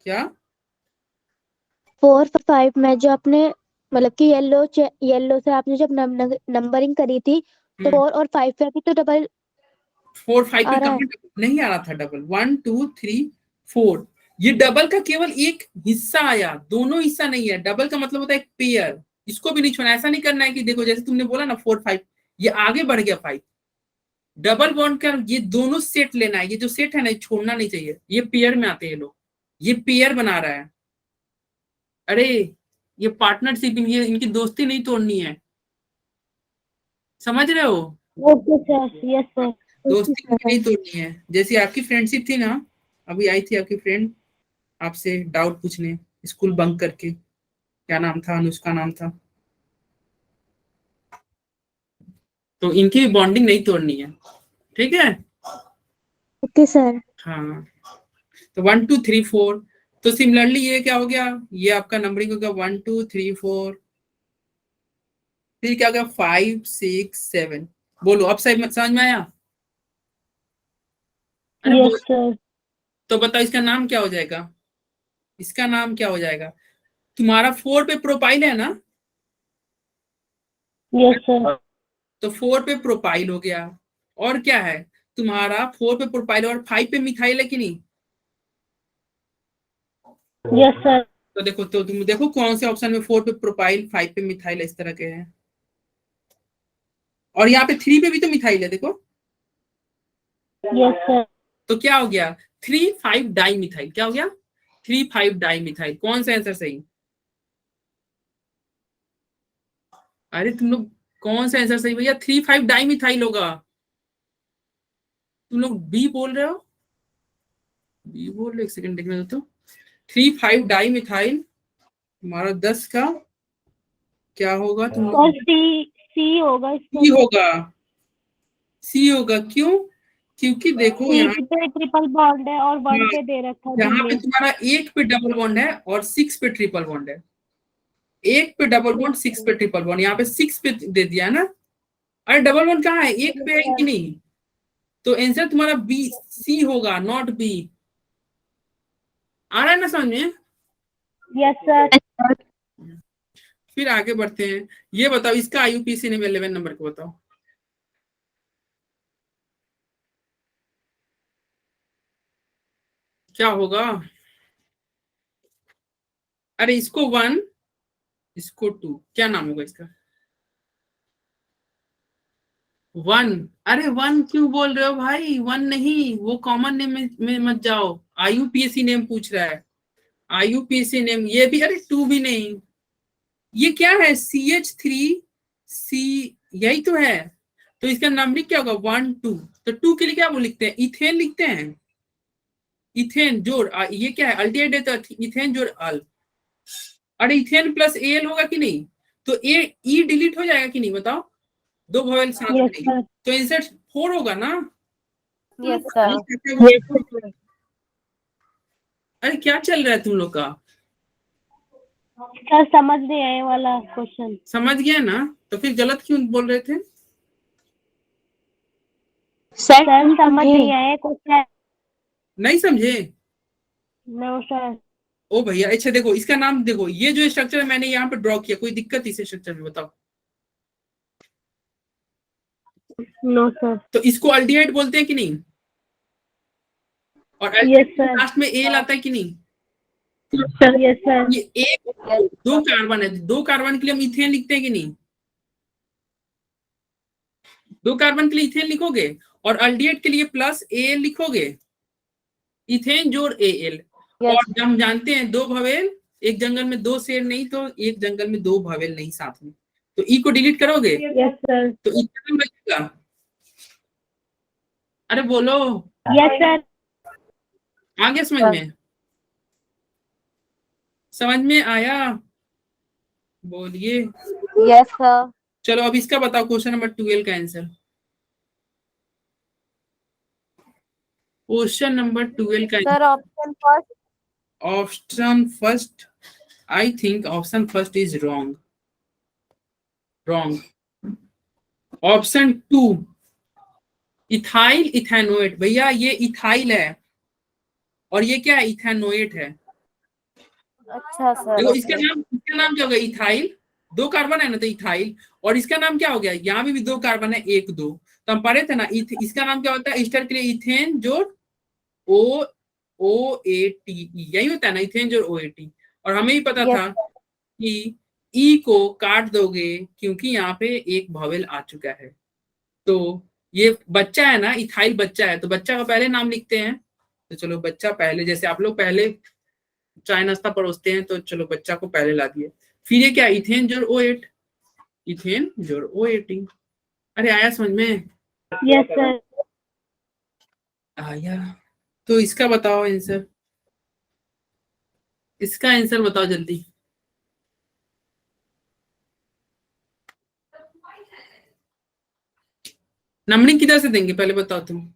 क्या? 4 5 में जो आपने मतलब कि येलो से आपने जब नंबरिंग करी थी, तो 4 और 5 पे भी तो डबल 4 5 आ पे रहा है। कहाँ नहीं आ रहा था डबल, 1 2 3 4, ये डबल का केवल एक हिस्सा आया, दोनों हिस्सा नहीं है। डबल का मतलब होता है एक पेयर, इसको भी नहीं छोड़ना, ऐसा नहीं करना है कि देखो जैसे तुमने बोला ना 4 5, ये आगे बढ़ गया 5, डबल बॉन्ड का ये दोनों सेट लेना है, ये जो सेट है ना छोड़ना नहीं चाहिए, ये पेयर में आते हैं लोग, ये पेयर बना रहा है। अरे ये पार्टनरशिप, इनकी दोस्ती नहीं तोड़नी है, समझ रहे हो, ओके सर। Yes sir. दोस्ती नहीं तोड़नी है। जैसे आपकी फ्रेंडशिप थी ना, अभी आई थी आपकी फ्रेंड आपसे डाउट पूछने, स्कूल बंक करके, क्या नाम था, अनुष्का नाम था, तो इनकी बॉन्डिंग नहीं तोड़नी है, ठीक है। Okay sir. हाँ, तो 1 2 3 4, तो सिमिलरली ये क्या हो गया, ये आपका नंबरिंग हो गया 1 2 3 4, फिर क्या हो गया 5 6 7, बोलो अब सही समझ में आया? अरे यस सर। तो बताओ इसका नाम क्या हो जाएगा, इसका नाम क्या हो जाएगा, तुम्हारा 4 पे प्रोपाइल है ना, यस सर। तो 4 पे प्रोपाइल हो गया, और क्या है तुम्हारा 4 पे प्रोपाइल और 5 पे मिथाइल है कि नहीं। Yes sir. तो देखो, तो तुम देखो कौन से ऑप्शन में 4 पे प्रोपाइल 5 पे मिथाइल इस तरह के हैं, और यहाँ पे 3 पे भी तो मिथाइल है, देखो। Yes sir. तो क्या हो गया, 3,5 डाई मिथाइल। क्या हो गया, 3,5 डाई मिथाइल। कौन सा आंसर सही? अरे तुम लोग कौन सा आंसर सही भैया? 3,5 डाई मिथाइल होगा। तुम लोग बी बोल रहे हो, बी बोल रहे हो, एक सेकंड देखने दो तो। 3,5 डाई मिथाइल हमारा 10 का क्या होगा तुम और लोग? सी होगा इसका। सी होगा, सी होगा। क्यों? क्योंकि देखो सी यहाँ, पे ट्रिपल बॉन्ड है और 1 हाँ, पे दे रखा है यहाँ पे delay। तुम्हारा 1 पे डबल बॉन्ड है और 6 पे ट्रिपल बॉन्ड है। 1 पे डबल बॉन्ड, 6 पे ट्रिपल बॉन्ड। यहाँ पे 6 पे दे दिया है ना। अरे डबल बॉन्ड कहाँ है, 1 पे है कि नहीं? तो आंसर तुम्हारा बी, सी होगा, नॉट बी। आ रहा है ना समझ में? Yes sir. फिर आगे बढ़ते हैं। ये बताओ इसका आईयूपीएसी नेम 11 नंबर को बताओ। क्या होगा? अरे इसको 1, इसको 2, क्या नाम होगा इसका? 1। अरे 1 क्यों बोल रहे हो भाई? 1 नहीं, वो कॉमन नेम में मत जाओ। आईयूपीएसी नेम पूछ रहा है, आईयूपीएसी नेम। ये भी, अरे 2 भी नहीं। ये क्या है, CH3C, यही तो है। तो इसका नंबरिंग क्या होगा, 1 2। तो 2 के लिए क्या वो लिखते हैं, इथेन लिखते हैं। इथेन जोड़ ये क्या है, अल्डिहाइड है, तो इथेन जोड़ अल। अरे इथेन प्लस एल होगा कि नहीं? तो ए ई डिलीट हो जाएगा कि नहीं, बताओ? 2 वोवेल साथ में यस नहीं, सर। तो आंसर 4 होगा ना। Yes sir. अरे क्या चल रहा है तुम लोग का? सर समझ नहीं आए वाला क्वेश्चन। समझ गया ना? तो फिर गलत क्यों बोल रहे थे? सर समझ नहीं आए क्वेश्चन। नहीं समझे? No sir. ओ भैया, अच्छा देखो इसका नाम, देखो ये जो स्ट्रक्चर है मैंने यहाँ पे ड्रॉ किया, कोई दिक्कत इस स्ट्रक्चर में बताओ? No sir. तो इसको अल्डिहाइड बोलते हैं कि नहीं? और यस सर। लास्ट में एल आता है कि नहीं? Yes sir. ये एक 2 कार्बन है, 2 कार्बन के लिए हम इथेन लिखते हैं कि नहीं? 2 कार्बन के लिए इथेन लिखोगे और अल्डिहाइड के लिए प्लस एल लिखोगे, इथेन जोड़ एल। और हम जानते हैं 2 भवेल, एक जंगल में 2 शेर नहीं, तो एक जंगल में 2 भवेल नहीं साथ में। तो ई को डिलीट करोगे यस सर। तो इथेन बचेगा। अरे बोलो, यस सर। आगे समझ में? समझ में आया? बोलिए। Yes sir. चलो अब इसका बताओ, क्वेश्चन नंबर 12 का आंसर। क्वेश्चन नंबर 12 का sir option first. Option first, I think option first is wrong. Wrong. Option 2, ethyl ethanoate. भैया ये इथाइल है और ये क्या है, इथेनोएट है। अच्छा सर। देखो इसका नाम क्या होगा, इथाइल। 2 कार्बन है ना, तो इथाइल। और इसका नाम क्या हो गया, यहाँ भी 2 कार्बन है, 1 2। तो हम पढ़े थे ना, इसका नाम क्या होता है, ईस्टर के लिए इथेन जोड़ ओ ओ ए टी, यही होता है ना, इथेन जोड़ ओ ए टी। और हमें भी पता था कि ई को काट दोगे क्योंकि यहाँ पे एक वॉवेल आ चुका है। तो ये बच्चा है ना, इथाइल बच्चा है, तो बच्चा का पहले नाम लिखते हैं। तो चलो बच्चा पहले, जैसे आप लोग पहले चाय नाश्ता परोसते हैं, तो चलो बच्चा को पहले ला दिए। फिर ये क्या, इथेन जोड़ O8, इथेन जोड़ O18। अरे आया समझ में? Yes sir. आया। तो इसका बताओ आंसर, इसका आंसर बताओ जल्दी। नंबरिंग किधर से देंगे पहले बताओ तुम?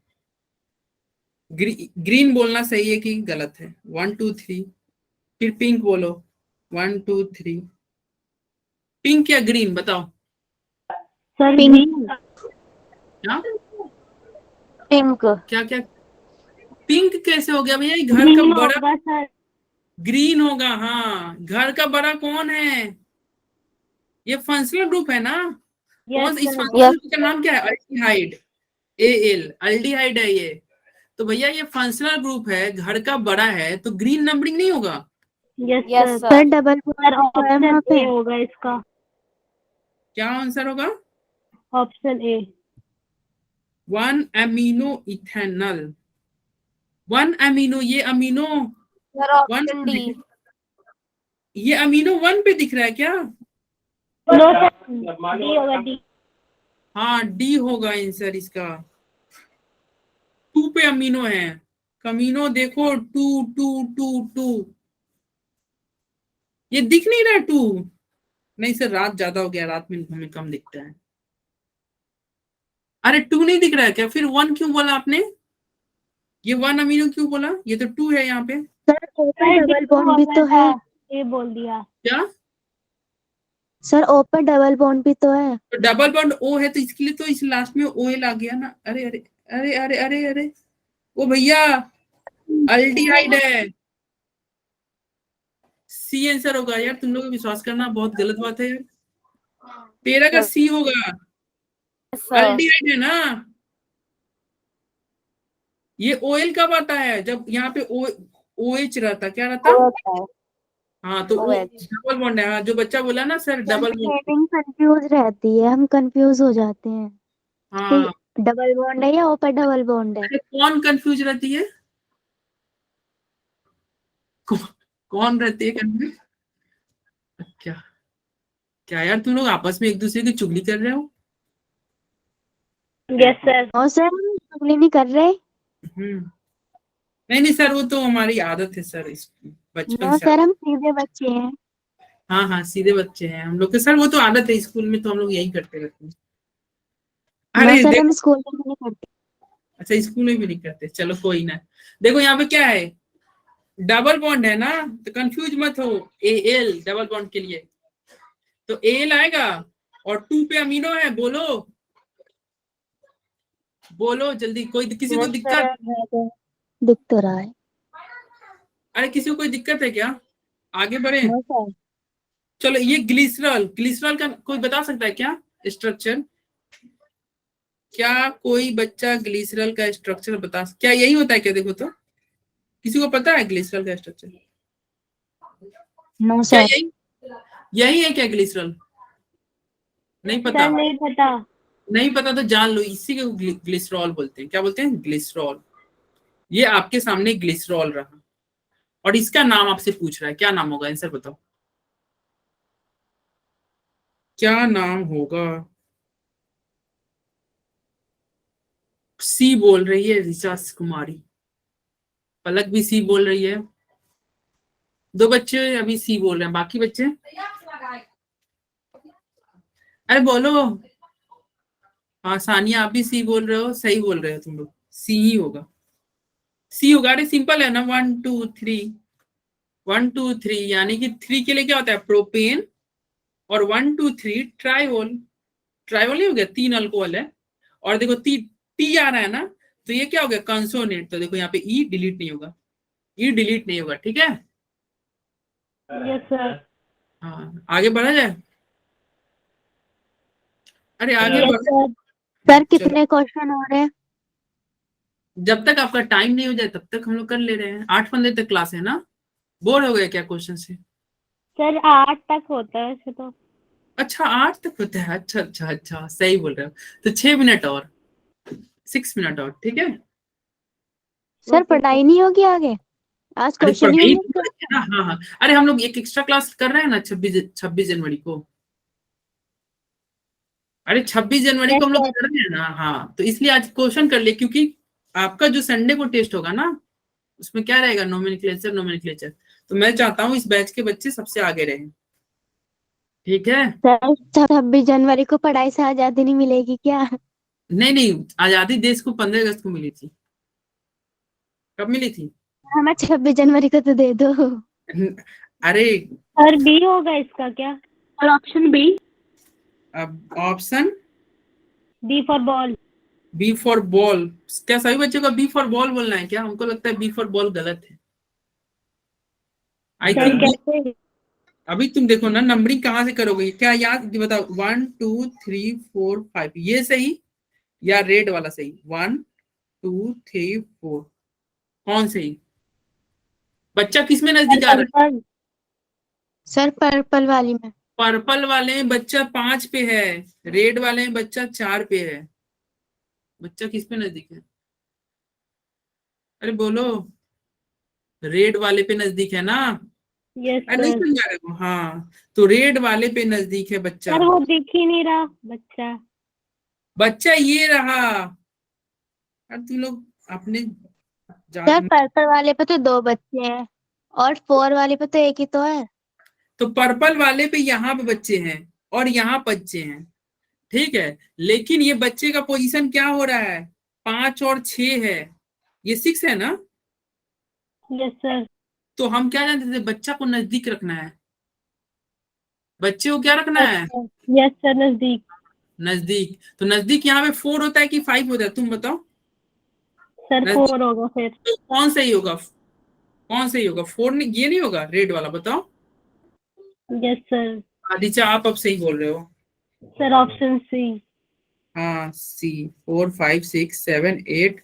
ग्रीन बोलना सही है कि गलत है? 1 2 3। फिर पिंक बोलो, 1 2 3। पिंक या ग्रीन बताओ? Sir pink. क्या पिंक। क्या क्या? पिंक कैसे हो गया भैया? ये घर का ग्रीन बड़ा होगा सर। ग्रीन होगा। हाँ, घर का बड़ा कौन है? ये फंक्शनल ग्रुप है ना। कौन सा? इस फंक्शनल ग्रुप का नाम क्या है? अल्डिहाइड, एल, अल्डिहाइड है ये। तो भैया ये फंक्शनल ग्रुप है, घर का बड़ा है, तो ग्रीन नंबरिंग नहीं होगा। Yes sir double sir option A होगा इसका। क्या आंसर होगा? Option A. 1 amino ethanol, 1 amino, ये अमीनो सर 1 ऑप्शन डी। ये अमीनो 1 पे दिख रहा है क्या? नो सर, डी होगा डी। हाँ डी होगा आंसर इसका। 2 पे अमीनो है, कमीनो देखो 2 2 2 2, ये दिख नहीं रहा 2। नहीं सर रात ज्यादा हो गया, रात में हमें कम दिखता है। अरे 2 नहीं दिख रहा है क्या? फिर 1 क्यों बोला आपने? ये 1 अमीनो क्यों बोला? ये तो 2 है यहाँ पे। सर ओपन डबल बॉन्ड भी तो है। ये बोल दिया। क्या? सर ओपन डबल बॉन्ड भी तो है। तो डबल बॉन्ड ओ है तो इसके लिए तो इस लास्ट में ओएल आ गया ना। अरे अरे अरे अरे अरे अरे, ओ भैया अल्डिहाइड है। सी आंसर होगा यार, तुम लोग विश्वास करना बहुत गलत बात है यार। तेरा का सी होगा, सर अल्डिहाइड है ना। ये ओएल कब आता है? जब यहाँ पे ओएच रहता, क्या रहता? हाँ तो OH। डबल बॉन्ड है। हाँ जो बच्चा बोला ना sir double bond, meaning confuse रहती है, हम कंफ्यूज हो जाते हैं हाँ। कि डबल बॉन्ड है या ओपन डबल बॉन्ड है। अरे कौन कंफ्यूज रहती है? कौन रहती है कंफ्यूज? क्या क्या यार तुम लोग आपस में एक दूसरे की चुगली कर रहे हो? Yes sir. और सर हम चुगली नहीं कर रहे। नहीं नहीं सर, वो तो हमारी आदत है सर, इस बचपन ना से। सर हम सीधे बच्चे हैं। हाँ हाँ सीधे बच्चे हैं हम लोग के सर, वो तो आदत है, स्कूल में तो हम लोग यही करते रहते हैं। ना अरे सर देखो, हम स्कूल में नहीं करते। अच्छा स्कूल में भी नहीं करते, चलो कोई ना। देखो यहाँ पे क्या है, डबल बॉन्ड है ना, तो कंफ्यूज मत हो। एल डबल बॉन्ड के लिए तो एल आएगा, और 2 पे अमीनो है। बोलो बोलो जल्दी, कोई किसी को दिक्कत? दिख तो रहा है। अरे किसी को कोई दिक्कत है क्या? आगे बढ़े। No sir. चलो ये ग्लिसरॉल, ग्लिसरॉल का कोई बता सकता है क्या स्ट्रक्चर? क्या कोई बच्चा ग्लिसरॉल का स्ट्रक्चर बता, क्या यही होता है क्या? देखो तो किसी को पता है ग्लिसरॉल का स्ट्रक्चर? नो क्या सर। यही है क्या ग्लिसरॉल? नहीं पता? सर नहीं पता। नहीं पता तो जान लो, इसी को ग्लिसरॉल बोलते हैं। क्या बोलते हैं? ग्लिसरॉल। ये आपके सामने ग्लिसरॉल रहा, और इसका नाम आपसे पूछ रहा है, क्या नाम होगा? आंसर बताओ, क्या नाम होगा? सी बोल रही है ऋचा कुमारी, पलक भी सी बोल रही है। 2 बच्चे अभी सी बोल रहे हैं, बाकी बच्चे अरे बोलो। हाँ सानिया आप भी सी बोल रहे हो, सही बोल रहे हो तुम लोग, सी ही होगा, सी होगा। अरे सिंपल है ना, 1 2 3, 1 2 3, यानी कि 3 के लिए क्या होता है? प्रोपेन, और 1 2 3 ट्राइवोल। ट्राइवोल नहीं हो गया, 3 अल्कोहल है। और देखो टी आ रहा है ना, तो ये क्या हो गया? कंसोनेंट। तो देखो यहाँ पे ई डिलीट नहीं होगा, ई डिलीट नहीं होगा, ठीक है। Yes sir. हाँ आगे बढ़ा जाए। अरे आगे यस बढ़, सर। सर कितने क्वेश्चन हो रहे हैं? जब तक आपका टाइम नहीं हो जाए तब तक हम लोग कर ले रहे हैं। 8 बजे तक क्लास है ना। बोर हो गए क्या क्वेश्चन से? सर 8 तक होता है ऐसे तो। अच्छा 8 तक होता है, अच्छा अच्छा अच्छा सही बोल रहे हो। तो 6 मिनट और, 6 मिनट और, ठीक है। सर पढ़ाई नहीं होगी आगे? आज अरे क्वेश्चन ही पढ़ाई नहीं तो है। है ना, हाँ हाँ। अरे हम लोग एक एक्स्ट्रा क्लास कर रहे हैं ना 26 जनवरी को। अरे 26 जनवरी को हम लोग कर रहे हैं ना, हाँ तो इसलिए आज क्वेश्चन कर लिए, क्योंकि आपका जो संडे को टेस्ट होगा ना, उसमें क्या रहेगा? Nomenclature, nomenclature. तो मैं चाहता हूँ इस बैच के बच्चे सबसे आगे रहें, ठीक है। सर 26 जनवरी को पढ़ाई से आजादी नहीं मिलेगी क्या? नहीं नहीं, आजादी देश को 15 अगस्त को मिली थी। कब मिली थी? हमें 26 जनवरी को तो दे दो। अरे सर बी होगा इसका क्या? और ऑप्शन बी। अब option B for ball. B for ball. क्या सभी बच्चों का बी फॉर बॉल बोलना है क्या? हमको लगता है बी फॉर बॉल गलत है। आई सर थिंक कैसे? अभी तुम देखो ना, नंबरिंग कहाँ से करोगे? क्या याद बताओ, 1 2 3 4 5 ये सही या रेड वाला सही? 1 2 3 4 कौन सही? बच्चा किस में नजदीक आ रहा है? पर्पल। सर पर्पल वाली में। पर्पल वाले में बच्चा 5 पे है, रेड वाले में बच्चा 4 पे है। बच्चा किस पे नजदीक है? अरे बोलो, रेड वाले पे नजदीक है ना? यस अरे नहीं सर। समझा रहे हो? हाँ, तो रेड वाले पे नजदीक है बच्चा। सर वो दिख ही नहीं रहा बच्चा। बच्चा ये रहा। अब तुम लोग अपने सर पर्पल वाले पे तो 2 बच्चे हैं और 4 वाले पे तो 1 ही तो है। तो पर्पल वाले पे यहाँ पे बच्चे हैं और यहाँ बच्चे हैं, ठीक है। लेकिन ये बच्चे का पोजीशन क्या हो रहा है? 5 और 6 है, ये 6 है ना? Yes sir. तो हम क्या जानते थे, बच्चा को नजदीक रखना है। बच्चे को क्या रखना है? यस सर नजदीक। नजदीक। तो नजदीक यहाँ पे 4 होता है कि 5 होता है, तुम बताओ। सर नजदीक 4 होगा फिर। तो कौन सही होगा? कौन सही होगा? 4 नहीं, ये नहीं होगा रेड वाला, बताओ। Yes sir. आदित्य आप अब सही बोल रहे हो। Sir option C. हाँ, सी। 4 5 6 7 8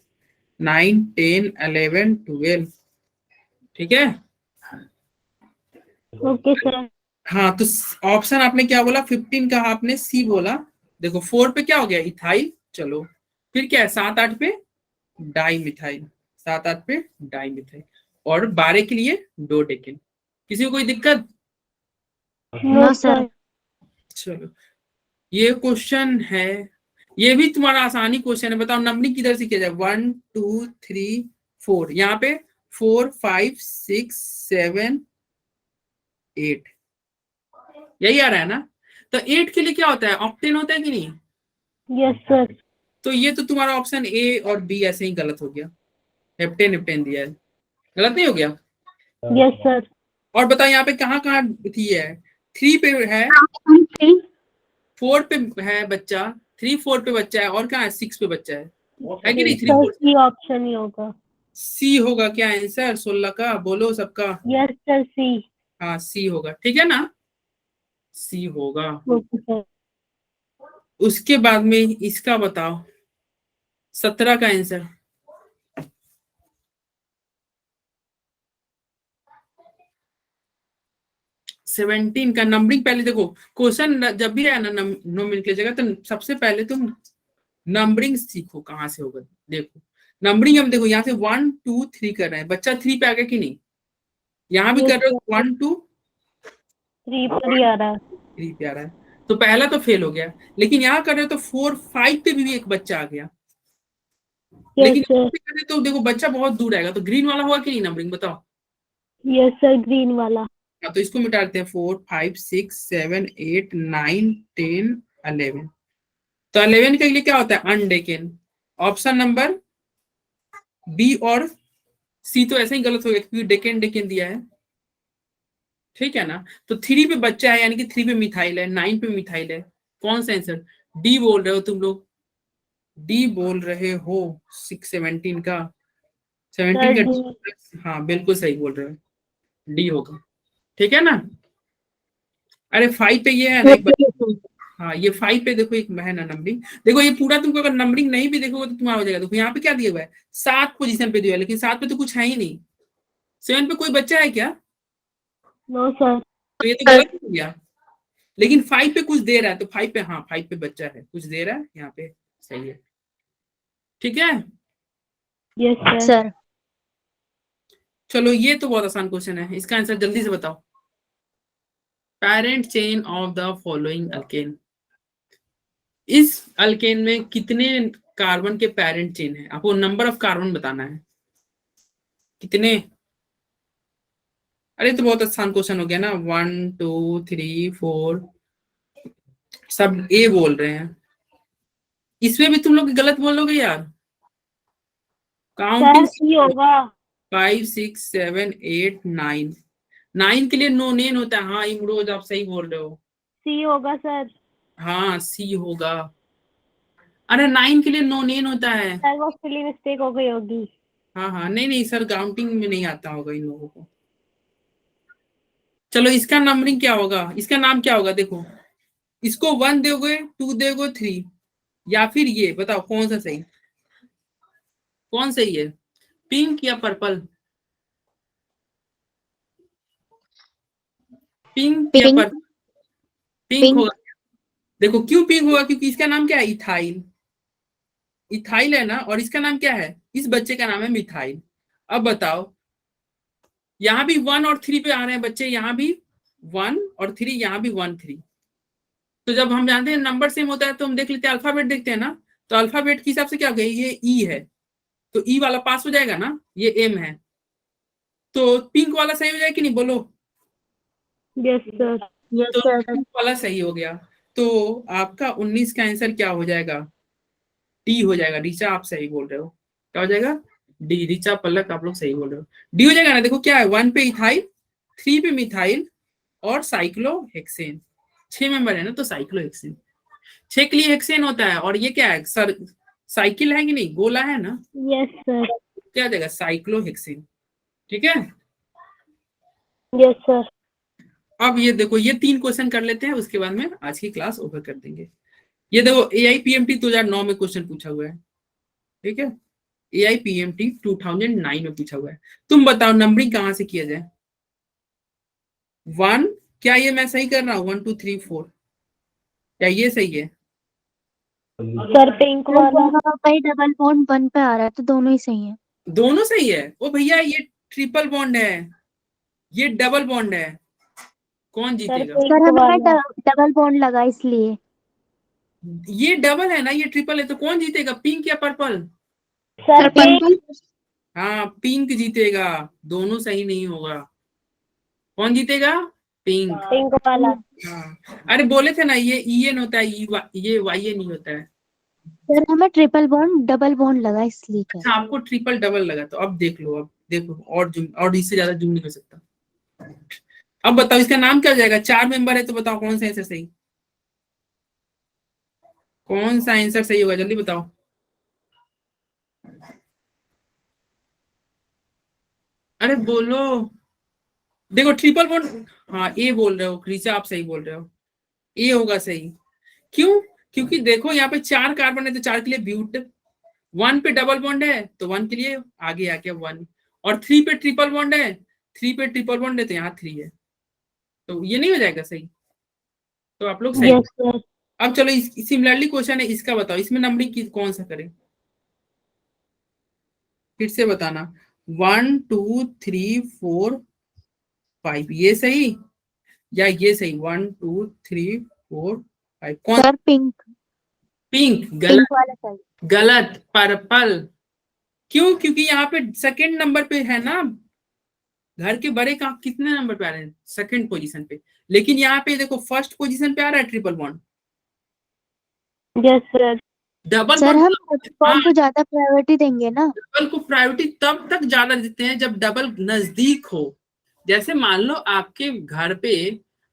9 10 11 12, ठीक है। Okay sir. हाँ, तो ऑप्शन आपने क्या बोला? 15 कहा आपने, सी बोला। देखो 4 पे क्या हो गया? इथाइल। चलो फिर क्या है? 7 8 पे डाई मिथाइल। 7 8 पे डाई मिथाइल। और 12 के लिए डोडेकेन। किसी को कोई दिक्कत? No sir. चलो, ये क्वेश्चन है, ये भी तुम्हारा आसानी क्वेश्चन है। बताओ नंबरिंग किधर से किया जाए? 1 2 3 4, यहाँ पे 4 5 6 7 8, यही आ रहा है ना? तो 8 के लिए क्या होता है? ऑक्टेन होता है कि नहीं? Yes sir. तो ये तो तुम्हारा ऑप्शन ए और बी ऐसे ही गलत हो गया। हेप्टेन हेप्टेन दिया है, गलत नहीं हो गया? Yes sir. और बताओ यहाँ पे कहाँ कहाँ थी है? 3 पे है, 4 पे है बच्चा, 3 4 पे बच्चा है, और कहाँ है? 6 पे बच्चा है कि नहीं? 3 सर 4 सी ऑप्शन ही होगा। सी होगा क्या आंसर 16 का? बोलो सबका। यस सर सी। हाँ, सी होगा, ठीक है ना? सी होगा। Okay sir. उसके बाद में इसका बताओ, 17 का आंसर। 17 का नंबरिंग, पहले देखो क्वेश्चन जब भी आया ना नोमेनक्लेचर का, तो सबसे पहले तुम नंबरिंग सीखो कहाँ से होगा। देखो नंबरिंग हम देखो यहाँ से 1 2 3 कर रहे हैं, बच्चा 3 पे आ गया कि नहीं? यहाँ भी कर रहे हो 1 2 3 पर ही आ रहा है। 3 पे आ रहा है, तो पहला तो फेल हो गया। लेकिन यहाँ कर रहे हो तो 4 5 पे भी एक बच्चा आ गया। यस लेकिन सर। यहाँ पे कर रहे हो तो देखो बच्चा बहुत दूर आएगा, तो ग्रीन वाला हुआ कि नहीं नंबरिंग, बताओ। यस सर ग्रीन वाला। हाँ, तो इसको मिटा देते हैं। 4 5 6 7 8 9 10 11। तो 11 के लिए क्या होता है? अनडेकेन। ऑप्शन नंबर बी और सी तो ऐसे ही गलत हो गया क्योंकि डेकेन डेकेन दिया है, ठीक है ना? तो 3 पे बच्चा है, यानी कि 3 पे मिथाइल है, 9 पे मिथाइल है। कौन सा आंसर? डी बोल रहे हो तुम लोग? डी बोल रहे हो? 6 17 का, 17 सर का। डी। हाँ बिल्कुल सही बोल रहे हो, डी होगा, ठीक है ना? अरे 5 पे ये है ना एक, हाँ ये 5 पे देखो एक है ना नंबरिंग। देखो ये पूरा तुमको अगर नंबरिंग नहीं भी देखोगे तो तुम्हारा हो जाएगा। देखो यहाँ पे क्या दिया हुआ है? 7 पोजीशन पे दिया हुआ है, लेकिन 7 पे तो कुछ है ही नहीं। 7 पे कोई बच्चा है क्या? No sir. तो ये तो गलत हो गया। लेकिन 5 पे कुछ दे रहा है, तो 5 पे, हाँ 5 पे बच्चा है, कुछ दे रहा है यहाँ पे, सही है, ठीक है। Yes sir. सर चलो ये तो बहुत आसान क्वेश्चन है, इसका आंसर जल्दी से बताओ। Parent chain of the following alkane. इस अल्केन में कितने कार्बन के पेरेंट चेन है? आपको नंबर ऑफ कार्बन बताना है, कितने। अरे तो बहुत आसान क्वेश्चन हो गया ना। 1 2 3 4, सब ए बोल रहे हैं। इसमें भी तुम लोग गलत बोलोगे यार। सर काउंटिंग सी होगा। 5 6 7 8 9, 9 के लिए नो नेन होता है। हाँ इमरोज आप सही बोल रहे हो। सी होगा सर। हाँ सी होगा। अरे 9 के लिए नो नेन होता है। सर वो सिली मिस्टेक हो गई होगी। हाँ हाँ, नहीं नहीं सर, काउंटिंग में नहीं आता होगा इन लोगों को। चलो इसका नंबरिंग क्या होगा? इसका नाम क्या होगा? देखो इसको 1 दोगे, 2 दोगे, 3, या फिर ये बताओ कौन सा सही, कौन सही है? पिंक या पर्पल? पिंक या पिंक। पर्पल? Pink Pink. होगा। देखो क्यों पिंक होगा, क्योंकि इसका नाम क्या है, इथाइल। इथाइल है ना, और इसका नाम क्या है, इस बच्चे का नाम है मिथाइल। अब बताओ, यहाँ भी 1 और 3 पे आ रहे हैं बच्चे, यहाँ भी 1 और 3, यहाँ भी 1 3। तो जब हम जानते हैं नंबर सेम होता है तो हम देख लेते हैं, अल्फाबेट देखते हैं ना, तो अल्फाबेट के हिसाब से क्या हो गया, ये ई है, तो ई वाला पास हो जाएगा ना, ये एम है, तो पिंक वाला सही हो जाएगा कि नहीं, बोलो। Yes sir. तो पिंक वाला सही हो गया। तो आपका 19 का आंसर क्या हो जाएगा, डी हो जाएगा। ऋचा आप सही बोल रहे हो, क्या हो जाएगा, डी। ऋचा पलक आप लोग सही बोल रहे हो, डी हो जाएगा ना। देखो क्या है, 1 पे इथाइल, 3 पे मिथाइल और साइक्लोहेक्सेन। 6 मेंबर है ना, तो साइक्लोहेक्सेन 6 के लिए हेक्सेन होता है। और ये क्या है, सर साइकिल है कि नहीं, गोला है ना, यस सर। क्या हो जाएगा, साइक्लोहेक्सेन। ठीक है। Yes sir. अब ये देखो, ये 3 क्वेश्चन कर लेते हैं, उसके बाद में आज की क्लास ओवर कर देंगे। ये देखो AIPMT 2009 में क्वेश्चन पूछा हुआ है, ठीक है, AIPMT 2009 में पूछा हुआ है। तुम बताओ नंबरिंग कहाँ से किया जाए। 1, क्या ये मैं सही कर रहा हूँ, 1 2 3 4, क्या ये सही है। सर पिंक वाला। भाई डबल बॉन्ड 1 पे आ रहा है तो दोनों ही सही है। दोनों सही है। ओ भैया ये ट्रिपल बॉन्ड है, ये डबल बॉन्ड है, कौन सर जीतेगा। सर पिंक हमें वाला। डबल बॉन्ड लगा इसलिए। ये डबल है ना, ये ट्रिपल है, तो कौन जीतेगा, पिंक या पर्पल। Sir pink. हाँ पिंक जीतेगा, दोनों सही नहीं होगा, कौन जीतेगा, पिंक। पिंक वाला। हाँ अरे बोले थे ना, ये EN होता है, ये YN नहीं होता है। सर हमें ट्रिपल बॉन्ड डबल बॉन्ड लगा इसलिए कह अच्छा आपको ट्रिपल डबल लगा, तो अब देख लो, अब देखो, और जूम, और इससे ज्यादा जूम नहीं कर सकता। अब बताओ इसका नाम क्या हो जाएगा, 4 मेंबर है, तो बताओ कौन सा आंसर सही, कौन सा आंसर सही होगा, जल्दी बताओ। अरे बोलो, देखो ट्रिपल बॉन्ड, हाँ ए बोल रहे हो, क्रीचा आप सही बोल रहे हो, ए होगा सही। क्यों, क्योंकि देखो यहाँ पे 4 कार्बन है, तो 4 के लिए ब्यूट, 1 पे डबल बॉन्ड है तो 1 के लिए आगे आके 1, और 3 पे ट्रिपल बॉन्ड है, 3 पे ट्रिपल बॉन्ड है तो यहाँ 3 है, तो ये नहीं हो जाएगा सही, तो आप लोग सही। Yes sir. अब चलो सिमिलरली क्वेश्चन है, इसका बताओ, इसमें नंबरिंग कौन सा करें, फिर से बताना। 1 2 3 4 5, ये सही या ये सही, 1 2 3 4 5, कौन। Sir pink. पिंक पिंक गलत, वाला सही। गलत, पर्पल। क्यों, क्योंकि यहाँ पे सेकंड नंबर पे है ना, घर के बड़े का कितने नंबर पे आ रहे हैं, सेकंड पोजीशन पे, लेकिन यहाँ पे देखो फर्स्ट पोजीशन पे आ रहा है triple bond. Yes sir. Double sir हम बॉन्ड, बॉन्ड को ज्यादा प्रायोरिटी देंगे ना। डबल को प्रायोरिटी तब तक ज्यादा देते हैं जब डबल नजदीक हो। जैसे मान लो आपके घर पे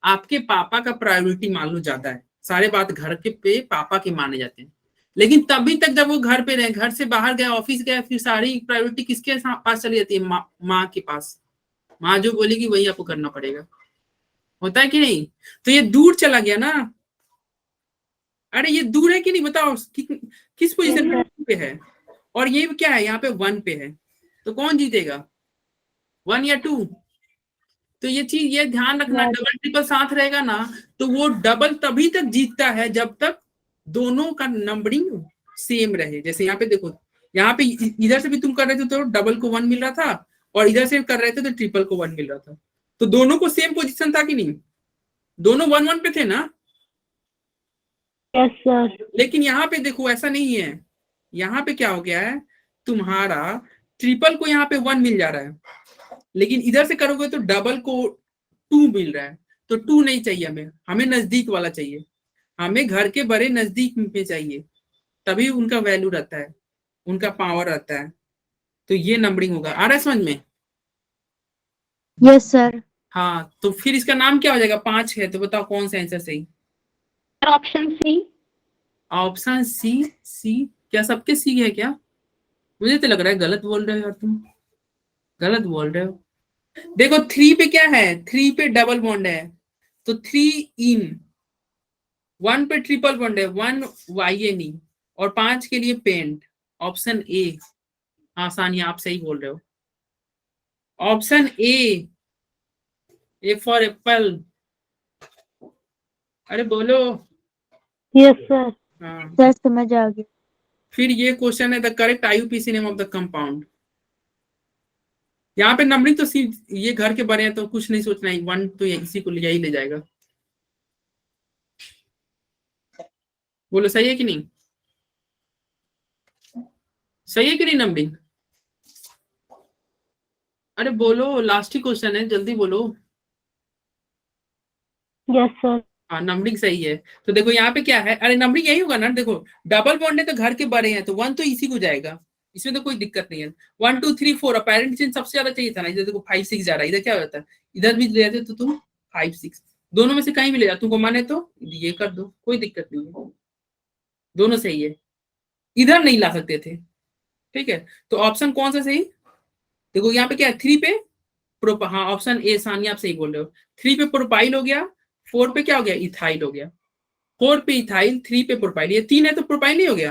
आपके पापा का प्रायोरिटी मान लो ज्यादा है, सारे बात घर के पे पापा के माने जाते हैं, लेकिन तभी तक जब वो घर पे रहे, घर से बाहर गए, ऑफिस गए, फिर सारी प्रायोरिटी किसके पास चली जाती है, माँ के पास। माँ जो बोलेगी वही आपको करना पड़ेगा, होता है कि नहीं। तो ये दूर चला गया ना, अरे ये दूर है कि नहीं बताओ, किस पोजीशन पे है, और ये क्या है, यहाँ पे 1 पे है, तो कौन जीतेगा, 1 या 2। तो ये चीज ये ध्यान रखना, डबल ट्रिपल साथ रहेगा ना, तो वो डबल तभी तक जीतता है जब तक दोनों का नंबरिंग सेम रहे। जैसे यहाँ पे देखो, यहाँ पे इधर से भी तुम कर रहे थे तो डबल को 1 मिल रहा था, और इधर से कर रहे थे तो ट्रिपल को 1 मिल रहा था, तो दोनों को सेम पोजीशन था कि नहीं, दोनों 1 1 पे थे ना। Yes sir. लेकिन यहाँ पे देखो ऐसा नहीं है, यहाँ पे क्या हो गया है, तुम्हारा ट्रिपल को यहाँ पे 1 मिल जा रहा है, लेकिन इधर से करोगे तो डबल को 2 मिल रहा है, तो 2 नहीं चाहिए हमें, हमें नजदीक वाला चाहिए, हमें घर के बड़े नजदीक में चाहिए, तभी उनका वैल्यू रहता है, उनका पावर रहता है। तो ये नंबरिंग होगा, आ रहा है समझ में। Yes sir. हाँ तो फिर इसका नाम क्या हो जाएगा, 5 है, तो बताओ कौन सा आंसर सही। Option C. ऑप्शन सी, सी क्या सबके सी है क्या, मुझे तो लग रहा है गलत बोल रहे हो यार तुम, गलत बोल रहे हो। देखो 3 पे क्या है, 3 पे डबल बॉन्ड है, तो 3 इन, 1 पे ट्रिपल बॉन्ड है, 1 YNE, और 5 के लिए पेंट, ऑप्शन ए। हाँ सानिया आप सही बोल रहे हो, option A, A for Apple, अरे बोलो। Yes sir. हाँ, सर समझ आ गया। फिर ये क्वेश्चन है the correct IUPAC name of the compound. यहाँ पे नंबरिंग तो सिर्फ ये घर के बड़े हैं तो कुछ नहीं सोचना है, 1 तो इसी को यही ले जाएगा। बोलो सही है कि नहीं? सही है कि नहीं नंबरिंग? अरे बोलो, लास्ट ही क्वेश्चन है, जल्दी बोलो। Yes sir. हाँ, नंबरिंग सही है। तो देखो यहाँ पे क्या है, अरे नंबरिंग यही होगा ना। देखो डबल बॉन्ड है तो घर के बड़े हैं तो 1 तो इसी को जाएगा, इसमें तो कोई दिक्कत नहीं है। 1 2 3 4 अपेरेंट चेंज सबसे ज्यादा चाहिए था ना। इधर देखो 5 6 जा रहा है, इधर क्या होता है, इधर भी ले जाते तो तुम 5 6 दोनों में से कहीं भी ले जाओ, तुमको माने तो ये कर दो, कोई दिक्कत नहीं है, दोनों सही है। इधर नहीं ला सकते थे, ठीक है। तो ऑप्शन कौन सा सही? देखो यहाँ पे क्या है, 3 पे हाँ ऑप्शन ए सानिया आप सही बोल रहे हो। 3 पे प्रोपाइल हो गया, 4 पे क्या हो गया, इथाइल हो गया। 4 पे इथाइल, 3 पे प्रोपाइल, ये 3 है तो प्रोपाइल नहीं हो गया।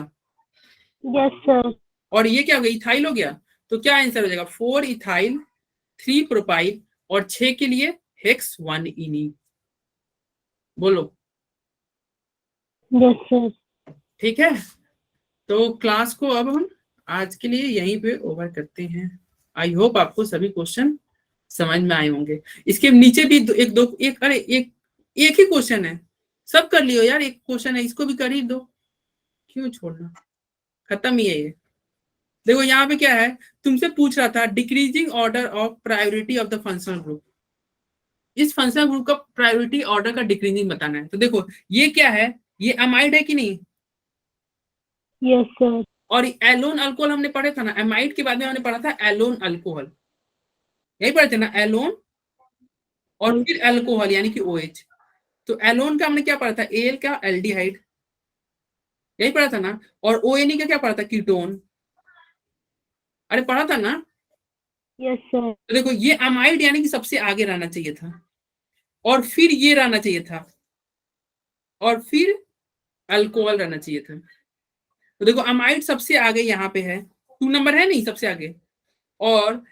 Yes sir. और ये क्या हो गया, इथाइल हो गया। तो क्या आंसर हो जाएगा, 4 इथाइल 3 प्रोपाइल और 6 के लिए हेक्स 1 इनी। बोलो। Yes sir. ठीक है, तो क्लास को अब हम आज के लिए यहीं पे ओवर करते हैं। आई होप आपको सभी क्वेश्चन समझ में आए होंगे। इसके नीचे भी अरे एक ही क्वेश्चन है, सब कर लियो यार। एक क्वेश्चन है, इसको भी कर ही दो, क्यों छोड़ना, खत्म ही है ये। देखो यहाँ पे क्या है, तुमसे पूछ रहा था decreasing order of priority of the functional group. इस फंक्शनल ग्रुप का प्रायोरिटी ऑर्डर का डिक्रीजिंग बताना है। तो देखो ये क्या है, ये अमाइड है कि नहीं? Yes sir. और एलोन अल्कोहल हमने पढ़ा था ना, एमाइड के बाद में हमने पढ़ा था एलोन अल्कोहल, यही पढ़े थे ना, एलोन और फिर अल्कोहल यानी कि OH। तो एलोन का हमने क्या पढ़ा था, एल का एल्डिहाइड, यही पढ़ा था ना। और ONE का क्या पढ़ा था, कीटोन, अरे पढ़ा था ना। Yes sir. तो देखो ये अमाइड यानी कि सबसे आगे रहना चाहिए था, और फिर ये रहना चाहिए था, और फिर अल्कोहल रहना चाहिए था। तो देखो अमाइड सबसे आगे यहाँ पे है, 2 नंबर है नहीं सबसे आगे, और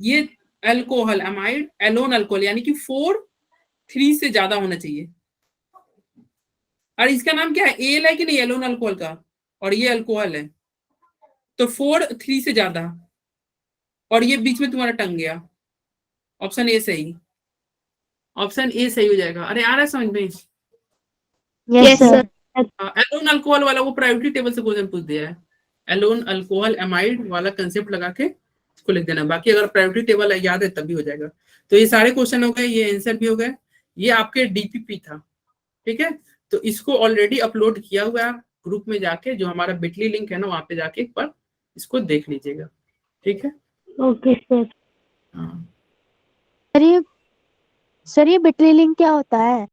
ये अल्कोहल अमाइड एलोन अल्कोहल यानी कि 4 3 से ज्यादा होना चाहिए। और इसका नाम क्या है, एल है कि नहीं एलोन अल्कोहल का, और ये अल्कोहल है, तो 4 3 से ज्यादा, और ये बीच में तुम्हारा टंग गया। ऑप्शन ए सही, ऑप्शन ए सही हो जाएगा। अरे आ रहा है समझ में? Yes sir. एलोन अल्कोहल वाला वो प्रायोरिटी टेबल से क्वेश्चन पूछ दिया है। एलोन अल्कोहल एमाइड वाला कंसेप्ट लगा के इसको लिख देना, बाकी अगर प्रायोरिटी टेबल याद है तब भी हो जाएगा। तो ये सारे क्वेश्चन हो गए, ये आंसर भी हो गए। ये आपके DPP था, ठीक है। तो इसको ऑलरेडी अपलोड किया हुआ है ग्रुप में जाके, जो हमारा बिटली लिंक है ना, वहां पे जाके एक बार इसको देख लीजिएगा, ठीक है। Okay sir. हाँ सर ये बिटली लिंक क्या होता है?